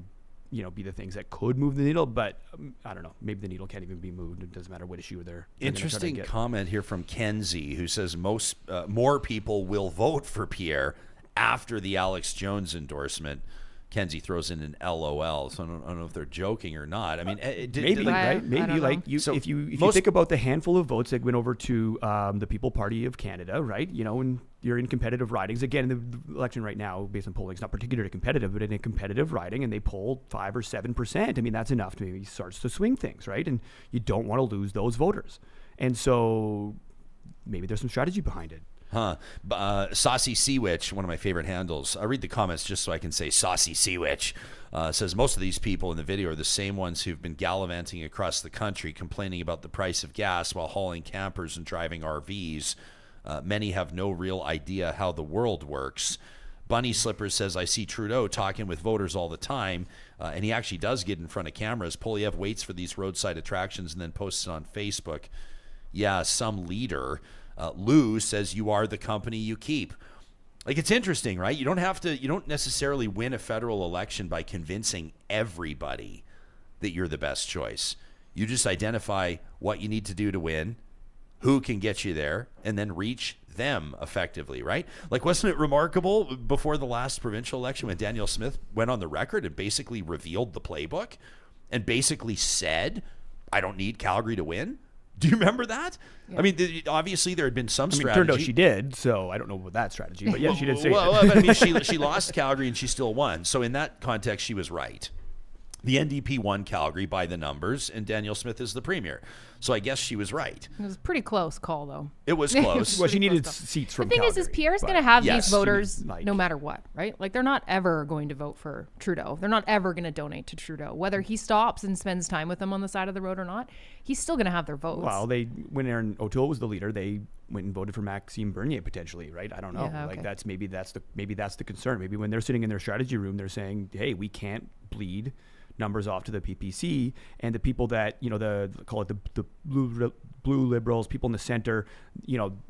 D: be the things that could move the needle. But I don't know, maybe the needle can't even be moved. It doesn't matter what issue they're
C: Interesting comment here from Kenzie, who says more people will vote for Pierre after the Alex Jones endorsement. Kenzie throws in an LOL, so I don't know if they're joking or not. I mean,
D: maybe, right? Maybe, if you think about the handful of votes that went over to the People Party of Canada, right? And you're in competitive ridings. Again, the election right now, based on polling, it's not particularly competitive, but in a competitive riding, and they poll 5 or 7%. I mean, that's enough to maybe starts to swing things, right? And you don't want to lose those voters. And so maybe there's some strategy behind it.
C: Saucy Sea Witch, one of my favorite handles. I'll read the comments just so I can say Saucy Sea Witch. Says most of these people in the video are the same ones who've been gallivanting across the country complaining about the price of gas while hauling campers and driving RVs. Many have no real idea how the world works. Bunny Slippers says, I see Trudeau talking with voters all the time, and he actually does get in front of cameras. Poilievre waits for these roadside attractions and then posts it on Facebook. Yeah, some leader. Lou says, you are the company you keep. Like, it's interesting, right? You don't necessarily win a federal election by convincing everybody that you're the best choice. You just identify what you need to do to win, who can get you there, and then reach them effectively, right? Like, wasn't it remarkable before the last provincial election when Danielle Smith went on the record and basically revealed the playbook and basically said, I don't need Calgary to win? Do you remember that? Yeah. I mean, obviously there had been some strategy.
D: Turned out she did, so I don't know about that strategy. But yeah, she did say
C: well, I mean, she lost Calgary and she still won. So in that context, she was right. The NDP won Calgary by the numbers, and Danielle Smith is the premier. So I guess she was right.
E: It was a pretty close call, though.
C: It was close.
D: Well, she needed seats from Calgary.
E: The thing is Pierre's going to have these voters no matter what, right? Like, they're not ever going to vote for Trudeau. They're not ever going to donate to Trudeau. Whether he stops and spends time with them on the side of the road or not, he's still going to have their votes.
D: Well, when Aaron O'Toole was the leader, they went and voted for Maxime Bernier potentially, right? I don't know. Yeah, okay. Like, maybe that's the concern. Maybe when they're sitting in their strategy room, they're saying, hey, we can't bleed numbers off to the PPC, and the people that, call it the blue liberals, people in the center,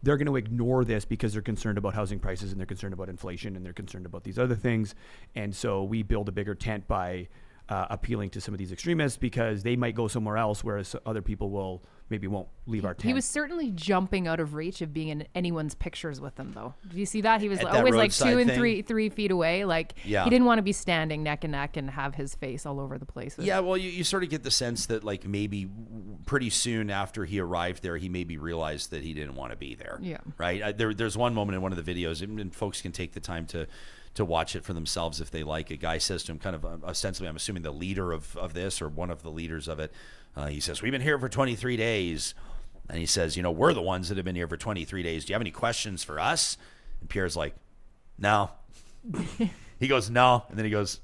D: they're going to ignore this because they're concerned about housing prices and they're concerned about inflation and they're concerned about these other things. And so we build a bigger tent by appealing to some of these extremists because they might go somewhere else, whereas other people won't leave our tent.
E: He was certainly jumping out of reach of being in anyone's pictures with them, though. Do you see that? He was always like 2 and 3 feet away. Like, he didn't want to be standing neck and neck and have his face all over the place.
C: Yeah, well, you sort of get the sense that, like, maybe pretty soon after he arrived there, he maybe realized that he didn't want to be there. Yeah. Right? There's one moment in one of the videos, and folks can take the time to watch it for themselves if they like. A guy says to him, kind of ostensibly, I'm assuming the leader of this or one of the leaders of it, he says, we've been here for 23 days. And he says, we're the ones that have been here for 23 days. Do you have any questions for us? And Pierre's like, no. He goes, no. And then he goes,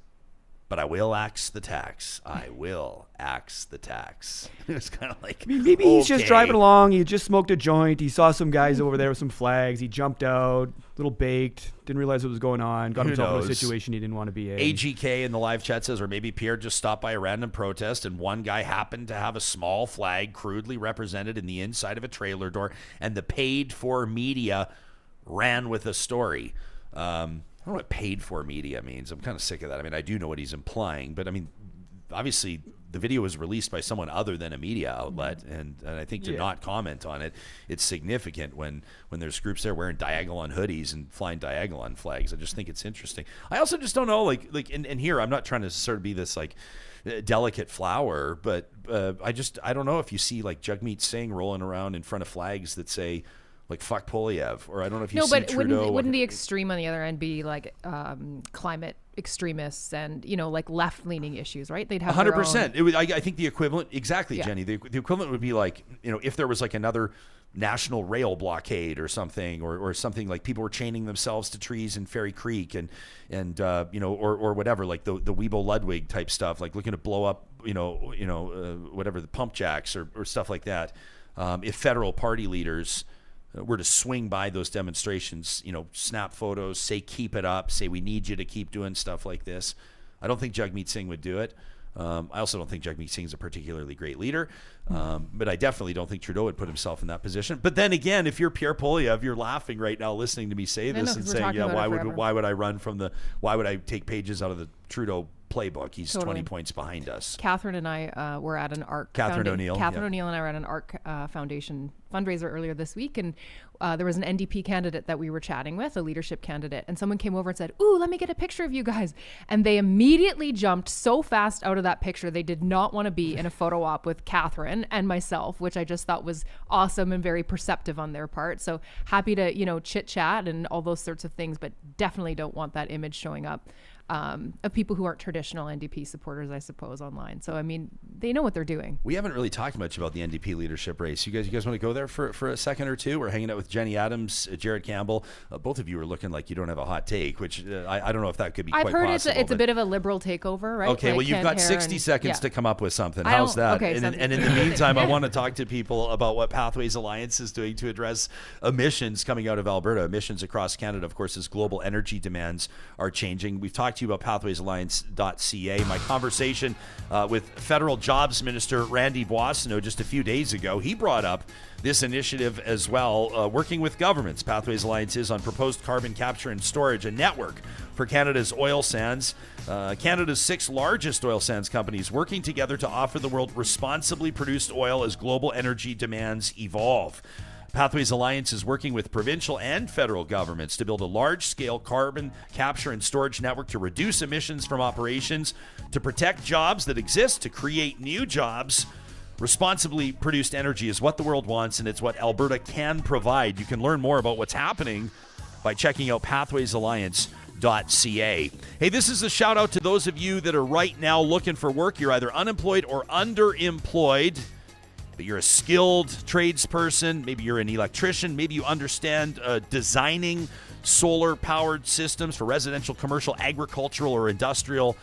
C: but I will axe the tax. I will axe the tax. It's kind of like,
D: maybe he's just driving along. He just smoked a joint. He saw some guys over there with some flags. He jumped out, a little baked, didn't realize what was going on, got himself in a situation he didn't want to be in.
C: AGK in the live chat says, or maybe Pierre just stopped by a random protest and one guy happened to have a small flag crudely represented in the inside of a trailer door, and the paid-for media ran with the story. I don't know what paid for media means. I'm kind of sick of that. I mean, I do know what he's implying, but I mean, obviously the video was released by someone other than a media outlet, and I think to not comment on it, it's significant when there's groups there wearing Diagolon hoodies and flying Diagolon flags. I just think it's interesting. I also just don't know, and here I'm not trying to sort of be this like delicate flower, but I don't know if you see like Jagmeet Singh rolling around in front of flags that say like fuck Poilievre, or I don't know if you see Trudeau.
E: Wouldn't the extreme on the other end be like climate extremists and like left-leaning issues, right? They'd have
C: 100%. I think the equivalent, exactly, Jenny. The equivalent would be like if there was like another national rail blockade or something, or something like people were chaining themselves to trees in Fairy Creek and or whatever, like the Weibo Ludwig type stuff, like looking to blow up whatever, the pump jacks or stuff like that. If federal party leaders were to swing by those demonstrations, snap photos, say keep it up, say we need you to keep doing stuff like this, I don't think Jagmeet Singh would do it. I also don't think Jagmeet Singh is a particularly great leader, but I definitely don't think Trudeau would put himself in that position. But then again, if you're Pierre Poilievre, you're laughing right now listening to me say this and saying, why would I take pages out of the Trudeau playbook? He's 20 points behind us.
E: Catherine and I were at an ARC.
C: Catherine O'Neill and
E: I were at an ARC Foundation fundraiser earlier this week, and there was an NDP candidate that we were chatting with, a leadership candidate, and someone came over and said, "Ooh, let me get a picture of you guys." And they immediately jumped so fast out of that picture. They did not want to be in a photo op with Catherine and myself, which I just thought was awesome and very perceptive on their part. So happy to, chit chat and all those sorts of things, but definitely don't want that image showing up of people who aren't traditional NDP supporters, I suppose, online. So, I mean, they know what they're doing.
C: We haven't really talked much about the NDP leadership race. You guys want to go there for a second or two? We're hanging out with Jenny Adams, Jarrett Campbell. Both of you are looking like you don't have a hot take, which I don't know if that could be quite possible.
E: I've heard it's a bit of a liberal takeover, right?
C: Okay, well, you've got 60 seconds to come up with something. How's that?
E: Okay,
C: and in the meantime, I want to talk to people about what Pathways Alliance is doing to address emissions coming out of Alberta. Emissions across Canada, of course, as global energy demands are changing. We've talked to you about pathwaysalliance.ca. My conversation with Federal Jobs Minister Randy Boissonnault just a few days ago, he brought up this initiative as well, working with governments. Pathways Alliance is on proposed carbon capture and storage, a network for Canada's oil sands. Canada's 6 largest oil sands companies working together to offer the world responsibly produced oil as global energy demands evolve. Pathways Alliance is working with provincial and federal governments to build a large-scale carbon capture and storage network to reduce emissions from operations, to protect jobs that exist, to create new jobs. Responsibly produced energy is what the world wants, and it's what Alberta can provide. You can learn more about what's happening by checking out pathwaysalliance.ca. Hey, this is a shout out to those of you that are right now looking for work. You're either unemployed or underemployed, but you're a skilled tradesperson. Maybe you're an electrician. Maybe you understand designing solar-powered systems for residential, commercial, agricultural, or industrial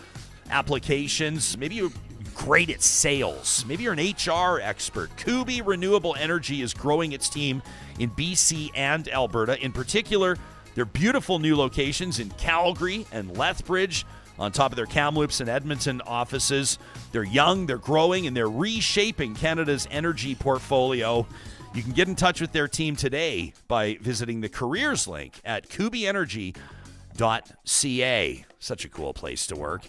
C: applications. Maybe you're great at sales. Maybe you're an HR expert. Kubi Renewable Energy is growing its team in BC and Alberta. In particular, their beautiful new locations in Calgary and Lethbridge, on top of their Kamloops and Edmonton offices. They're young, they're growing, and they're reshaping Canada's energy portfolio. You can get in touch with their team today by visiting the careers link at kubienergy.ca. Such a cool place to work.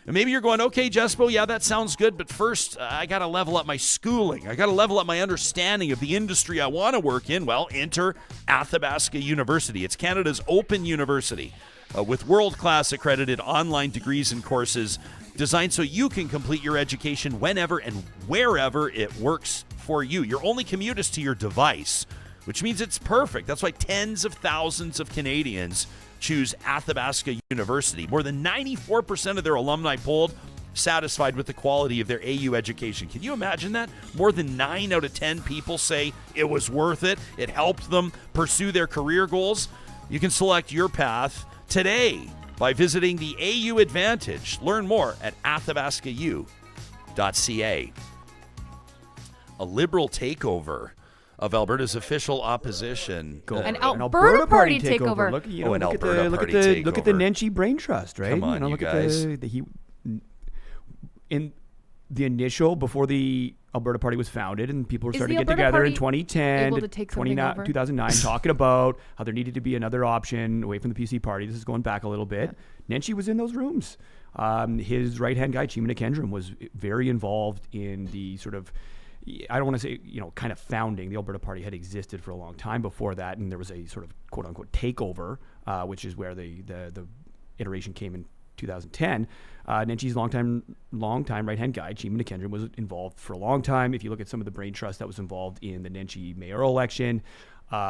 C: And maybe you're going, okay, Jespo, yeah, that sounds good, but first I got to level up my schooling. I got to level up my understanding of the industry I want to work in. Well, enter Athabasca University. It's Canada's open university with world-class accredited online degrees and courses designed so you can complete your education whenever and wherever it works for you. Your only commute is to your device, which means it's perfect. That's why tens of thousands of Canadians choose Athabasca University. More than 94% of their alumni polled satisfied with the quality of their AU education. Can you imagine that? More than 9 out of 10 people say it was worth it. It helped them pursue their career goals. You can select your path today by visiting the AU Advantage. Learn more at athabascau.ca. A Liberal takeover of Alberta's official opposition.
E: An Alberta Party takeover.
D: Look
C: Alberta Party takeover.
D: Look at the Nenshi Brain Trust, right?
C: Come on, you
D: look
C: guys.
D: At in the initial, before the Alberta Party was founded, and people were starting to get together in 2010 to 2009, talking about how there needed to be another option away from the PC party. This is going back a little bit. Yeah. Nenshi was in those rooms. His right-hand guy, Chima Nakendrum, was very involved in the sort of, I don't want to say, kind of founding. The Alberta Party had existed for a long time before that, and there was a sort of quote-unquote takeover, which is where the iteration came in 2010. Nenchi's longtime right-hand guy, Chima Nakendrum, was involved for a long time. If you look at some of the brain trust that was involved in the Nenchi mayoral election,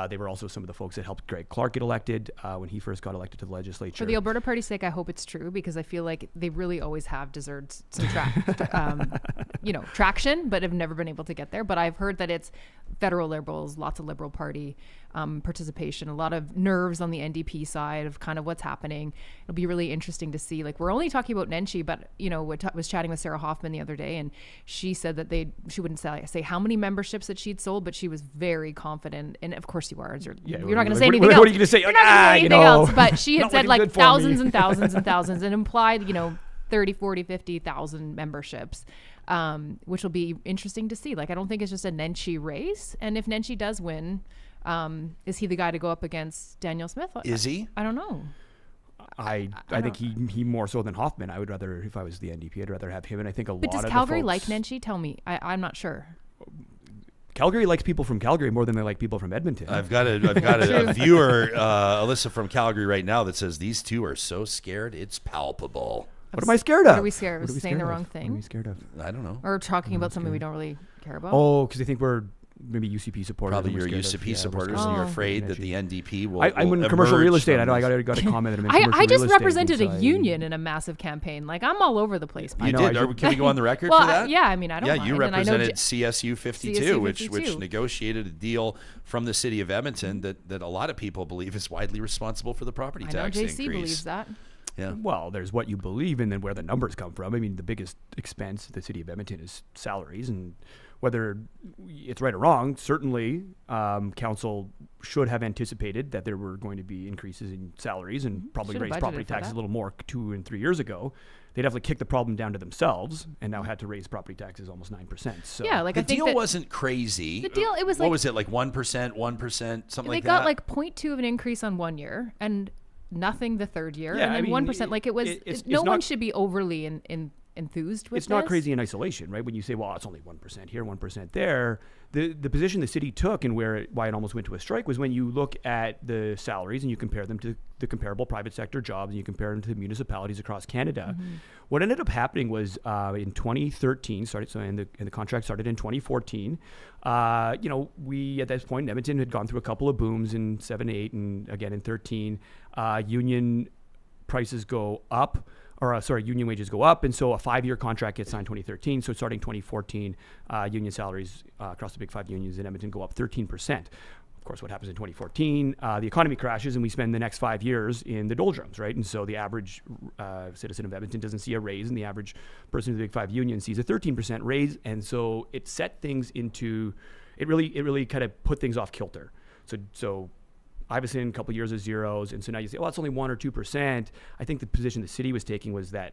D: they were also some of the folks that helped Greg Clark get elected when he first got elected to the legislature.
E: For the Alberta Party's sake, I hope it's true, because I feel like they really always have deserved some traction, but have never been able to get there. But I've heard that it's federal Liberals, lots of Liberal Party participation, a lot of nerves on the NDP side of kind of what's happening. It'll be really interesting to see. Like, we're only talking about Nenchi, but was chatting with Sarah Hoffman the other day, and she said that she wouldn't say how many memberships that she'd sold, but she was very confident. And of course you are. You're not going to say anything else.
D: What are you going to say?
E: You're not going to say anything else. But she had said like thousands
D: me.
E: and thousands and thousands, and implied 30, 40, 50,000 memberships. Which will be interesting to see. Like, I don't think it's just a Nenchi race. And if Nenchi does win, is he the guy to go up against Daniel Smith?
C: Is he?
E: I don't know.
D: I think he more so than Hoffman. I would rather, if I was the NDP, I'd rather have him. And I think
E: But does Calgary like Nenchi? Tell me. I'm not sure.
D: Calgary likes people from Calgary more than they like people from Edmonton.
C: I've got a viewer, Alyssa from Calgary right now, that says these two are so scared it's palpable.
D: What am I scared of?
E: What are we scared of? Saying the wrong thing?
D: What are we scared of?
C: I don't know.
E: Or talking about something we don't really care about?
D: Oh, because they think we're maybe UCP supporters.
C: Probably you're UCP supporters, and you're afraid that the NDP will.
D: I'm in commercial real estate. I know. I got to comment.
E: I just represented a union in a massive campaign. Like, I'm all over the place.
C: You did. Can we go on the record for that?
E: Yeah. I mean, I don't.
C: Yeah,
E: mind.
C: you
E: And
C: represented CSU 52, which
E: 52.
C: negotiated a deal from the city of Edmonton that a lot of people believe is widely responsible for the property tax increase.
E: JC believes that.
C: Yeah.
D: Well, there's what you believe and then where the numbers come from. I mean, the biggest expense of the city of Edmonton is salaries, and whether it's right or wrong, certainly council should have anticipated that there were going to be increases in salaries and probably raise property taxes a little more 2 and 3 years ago. They definitely kicked the problem down to themselves and now had to raise property taxes almost 9%. So
E: yeah, like
C: the
E: I think
C: deal wasn't crazy.
E: The deal, it was
C: what
E: like,
C: was it, like 1%, something like that?
E: They got like 0.2 of an increase on 1 year and nothing the third year, and then 1%. Like, it was no one should be overly enthused with
D: it's not crazy in isolation, right? When you say, well, it's only 1% here, 1% there, the position the city took and why it almost went to a strike was when you look at the salaries and you compare them to the comparable private sector jobs and you compare them to the municipalities across Canada. Mm-hmm. What ended up happening was in 2013, and the contract started in 2014. We at this point in Edmonton had gone through a couple of booms in 7, 8, and again in 13. Union prices go up. Union wages go up, and so a 5-year contract gets signed 2013. So starting 2014, union salaries across the big 5 unions in Edmonton go up 13%. Of course, what happens in 2014? The economy crashes, and we spend the next 5 years in the doldrums, right? And so the average citizen of Edmonton doesn't see a raise, and the average person in the big 5 union sees a 13% raise, and so it set things into it really kind of put things off kilter. So Iveson, a couple of years of zeros, and so now you say, well, it's only 1 or 2%. I think the position the city was taking was that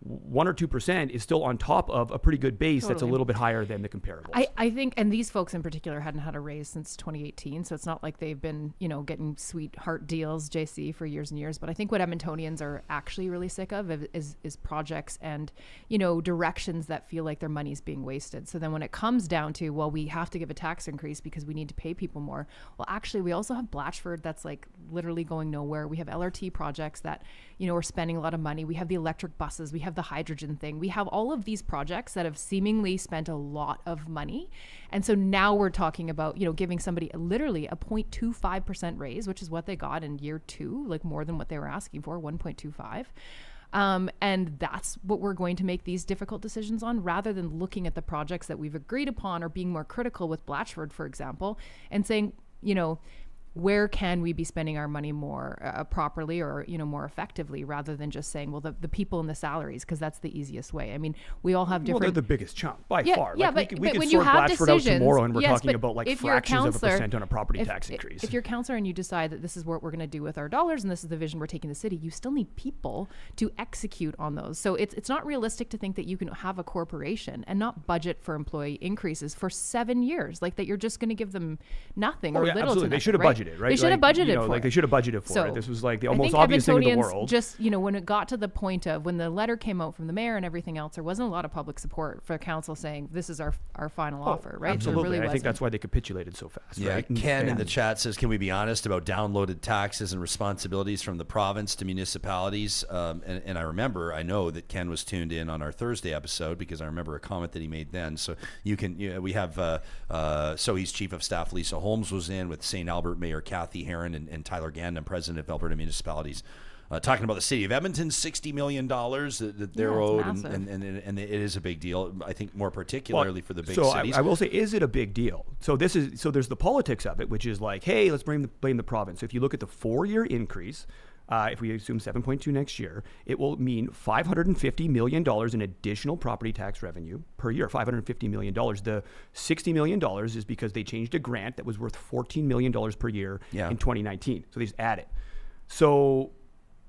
D: 1 or 2% is still on top of a pretty good base that's a little bit higher than the comparables.
E: I think, and these folks in particular hadn't had a raise since 2018, so it's not like they've been, getting sweetheart deals, JC, for years and years. But I think what Edmontonians are actually really sick of is projects and, directions that feel like their money's being wasted. So then when it comes down to, well, we have to give a tax increase because we need to pay people more. Well, actually, we also have Blatchford that's like literally going nowhere. We have LRT projects that, are spending a lot of money. We have the electric buses. We have the hydrogen thing. We have all of these projects that have seemingly spent a lot of money. And so now we're talking about, giving somebody literally a 0.25% raise, which is what they got in year 2, like more than what they were asking for, 1.25. And that's what we're going to make these difficult decisions on, rather than looking at the projects that we've agreed upon or being more critical with Blatchford, for example, and saying, where can we be spending our money more properly or, more effectively, rather than just saying, well, the people and the salaries, because that's the easiest way. I mean, we all have different...
D: Well, they're the biggest chunk by far.
E: Yeah,
D: like,
E: but
D: we could
E: when
D: sort
E: you have
D: Blatchford out tomorrow and we're
E: yes,
D: talking about like fractions of a percent on a property tax increase.
E: If you're a councillor and you decide that this is what we're going to do with our dollars and this is the vision we're taking the city, you still need people to execute on those. So it's not realistic to think that you can have a corporation and not budget for employee increases for 7 years, like that you're just going to give them nothing or little
D: absolutely.
E: to nothing.
D: They should have
E: right?
D: budgeted. it, right?
E: They should have budgeted for
D: like
E: it.
D: they should have budgeted for
E: So,
D: it. This was like the
E: I
D: almost
E: think
D: obvious thing in the
E: Edmontonians
D: world.
E: just, when it got to the point of when the letter came out from the mayor and everything else, there wasn't a lot of public support for council saying this is our final offer, right?
D: Absolutely.
E: So it really
D: I think
E: wasn't.
D: that's why they capitulated so fast.
C: Yeah,
D: right?
C: Ken in
D: And-
C: the chat says, can we be honest about downloaded taxes and responsibilities from the province to municipalities? And I know that Ken was tuned in on our Thursday episode because I remember a comment that he made then. So we have, so he's Chief of Staff Lisa Holmes was in with St. Albert Mayor Kathy Heron and Tyler Gandon, President of Alberta Municipalities. Talking about the city of Edmonton, $60 million that they're owed, and it is a big deal. I think more particularly for the big cities.
D: I will say, is it a big deal? So there's the politics of it, which is like, hey, let's blame the province. If you look at the 4-year increase, if we assume 7.2 next year, it will mean $550 million in additional property tax revenue per year. $550 million. The $60 million is because they changed a grant that was worth $14 million per year in 2019. So they just add it. So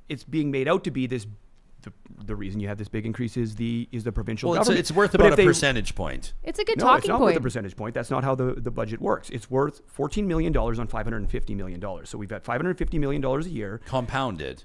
D: it's being made out to be this. The reason you have this big increase is the provincial government.
C: It's worth about a percentage point.
E: It's a good
D: No,
E: talking
D: it's not
E: point.
D: worth a percentage point. That's not how the budget works. It's worth $14 million on $550 million. So we've got $550 million a year.
C: Compounded.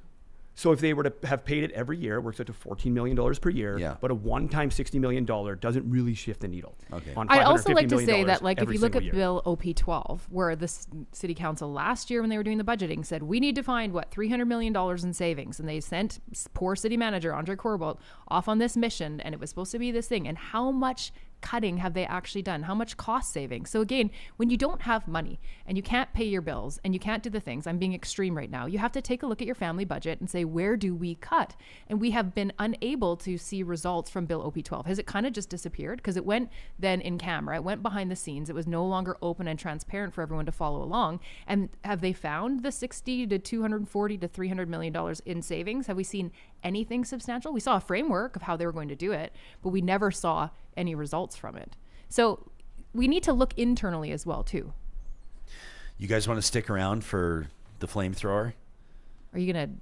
D: So if they were to have paid it every year, it works out to $14 million per year.
C: Yeah.
D: But a one-time $60 million doesn't really shift the needle.
C: Okay.
D: On
E: I'd also
D: $550
E: like to
D: million
E: say that, like, if
D: every
E: you look
D: single
E: at
D: year.
E: Bill OP 12, where the city council last year when they were doing the budgeting said, we need to find, $300 million in savings. And they sent poor city manager Andre Corbold off on this mission, and it was supposed to be this thing. And how much cutting have they actually done? How much cost saving? So again, when you don't have money and you can't pay your bills and you can't do the things, I'm being extreme right now, you have to take a look at your family budget and say, where do we cut? And we have been unable to see results from Bill OP 12. Has it kind of just disappeared? Because it went then in camera, it went behind the scenes, it was no longer open and transparent for everyone to follow along. And have they found the 60 to 240 to $300 million in savings? Have we seen anything substantial? We saw a framework of how they were going to do it, but we never saw any results from it. So we need to look internally as well too.
C: You guys want to stick around for the flamethrower?
E: Are you going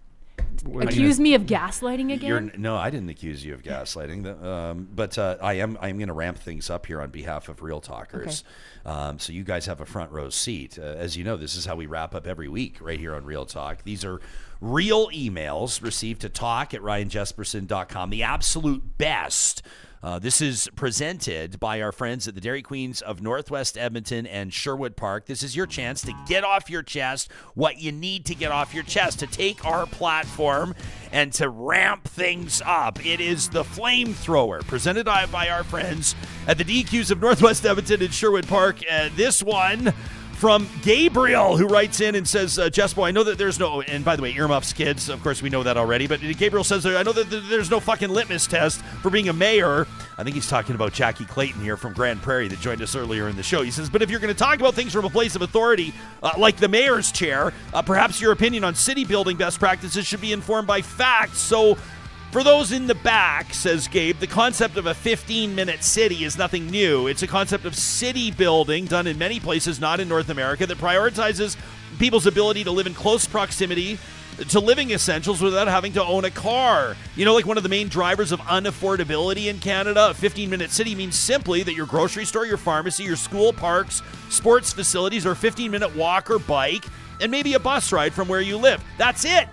E: to accuse me of gaslighting again?
C: No, I didn't accuse you of gaslighting. But I am going to ramp things up here on behalf of Real Talkers. Okay. So you guys have a front row seat. As you know, this is how we wrap up every week right here on Real Talk. These are real emails received to talk@ryanjesperson.com. The absolute best. This is presented by our friends at the Dairy Queens of Northwest Edmonton and Sherwood Park. This is your chance to get off your chest what you need to get off your chest to take our platform and to ramp things up. It is the Flamethrower, presented by our friends at the DQs of Northwest Edmonton and Sherwood Park. This one from Gabriel, who writes in and says, Jespo, I know that there's no, and by the way, earmuffs, kids, of course we know that already, but Gabriel says, I know that there's no fucking litmus test for being a mayor. I think he's talking about Jackie Clayton here from Grand Prairie that joined us earlier in the show. He says, but if you're going to talk about things from a place of authority, like the mayor's chair, perhaps your opinion on city building best practices should be informed by facts. So for those in the back, says Gabe, the concept of a 15-minute city is nothing new. It's a concept of city building done in many places, not in North America, that prioritizes people's ability to live in close proximity to living essentials without having to own a car. You know, like one of the main drivers of unaffordability in Canada, a 15-minute city means simply that your grocery store, your pharmacy, your school, parks, sports facilities are a 15-minute walk or bike, and maybe a bus ride from where you live. That's it.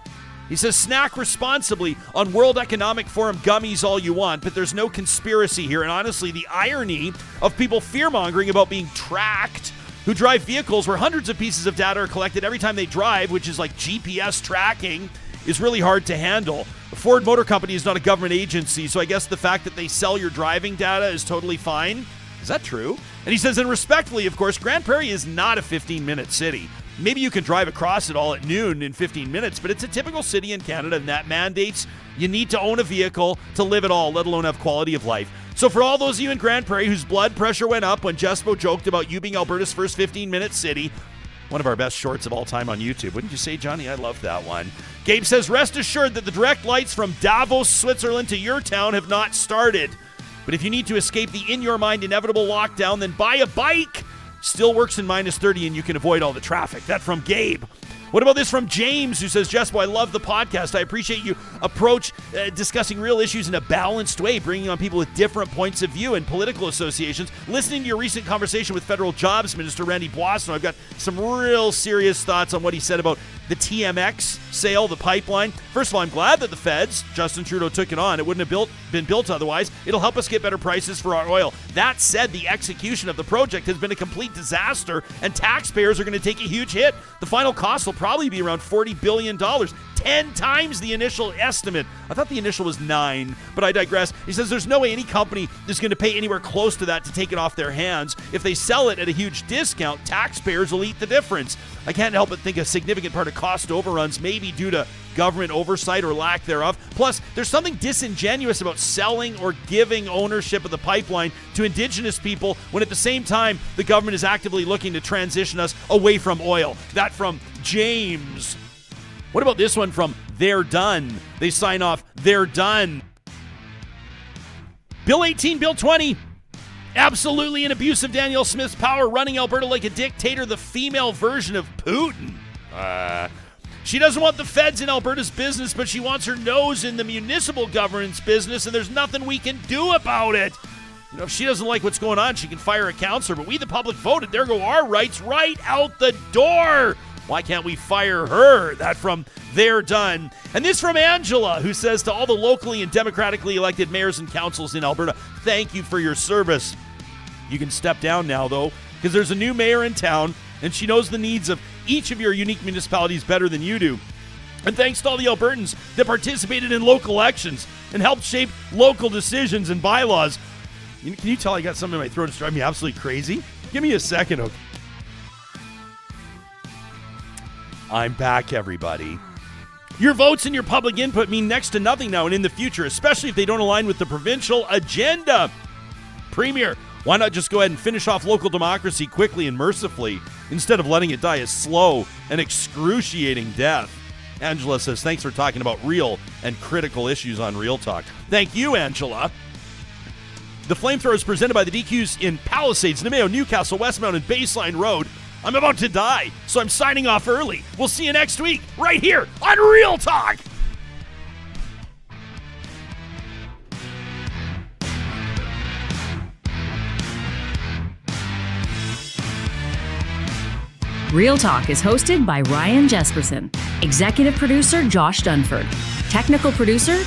C: He says, snack responsibly on World Economic Forum gummies all you want, but there's no conspiracy here. And honestly, the irony of people fear-mongering about being tracked who drive vehicles where hundreds of pieces of data are collected every time they drive, which is like GPS tracking, is really hard to handle. Ford Motor Company is not a government agency, so I guess the fact that they sell your driving data is totally fine. Is that true? And he says, and respectfully, of course, Grand Prairie is not a 15-minute city. Maybe you can drive across it all at noon in 15 minutes, but it's a typical city in Canada, and that mandates you need to own a vehicle to live at all, let alone have quality of life. So for all those of you in Grand Prairie whose blood pressure went up when Jespo joked about you being Alberta's first 15-minute city, one of our best shorts of all time on YouTube. Wouldn't you say, Johnny? I love that one. Gabe says, rest assured that the direct lights from Davos, Switzerland to your town have not started. But if you need to escape the in-your-mind inevitable lockdown, then buy a bike. Still works in -30 and you can avoid all the traffic. That from Gabe. What about this from James, who says, Jespo, I love the podcast. I appreciate you approach discussing real issues in a balanced way, bringing on people with different points of view and political associations. Listening to your recent conversation with Federal Jobs Minister Randy Boissonnault, I've got some real serious thoughts on what he said about the TMX sale, the pipeline. First of all, I'm glad that the feds, Justin Trudeau, took it on. It wouldn't have been built otherwise. It'll help us get better prices for our oil. That said, the execution of the project has been a complete disaster, and taxpayers are going to take a huge hit. The final cost will probably be around $40 billion, 10 times the initial estimate. I thought the initial was 9, but I digress. He says there's no way any company is going to pay anywhere close to that to take it off their hands. If they sell it at a huge discount, taxpayers will eat the difference. I can't help but think a significant part of cost overruns may be due to government oversight or lack thereof. Plus, there's something disingenuous about selling or giving ownership of the pipeline to Indigenous people when at the same time the government is actively looking to transition us away from oil. That from James. What about this one from They're Done? They sign off, They're Done. Bill 18, Bill 20. Absolutely an abuse of Danielle Smith's power, running Alberta like a dictator, the female version of Putin. She doesn't want the feds in Alberta's business, but she wants her nose in the municipal government's business, and there's nothing we can do about it. You know, if she doesn't like what's going on, she can fire a councillor, but we, the public, voted. There go our rights right out the door. Why can't we fire her? That from They're Done. And this from Angela, who says to all the locally and democratically elected mayors and councils in Alberta, thank you for your service. You can step down now, though, because there's a new mayor in town, and she knows the needs of each of your unique municipalities better than you do. And thanks to all the Albertans that participated in local elections and helped shape local decisions and bylaws. Can you tell I got something in my throat that's driving me absolutely crazy? Give me a second, okay? I'm back, everybody. Your votes and your public input mean next to nothing now and in the future, especially if they don't align with the provincial agenda. Premier, why not just go ahead and finish off local democracy quickly and mercifully instead of letting it die a slow and excruciating death? Angela says, thanks for talking about real and critical issues on Real Talk. Thank you, Angela. The Flamethrower is presented by the DQs in Palisades, Namao, Newcastle, Westmount, and Baseline Road. I'm about to die, so I'm signing off early. We'll see you next week, right here on Real Talk.
B: Real Talk is hosted by Ryan Jesperson. Executive producer Josh Dunford. Technical producer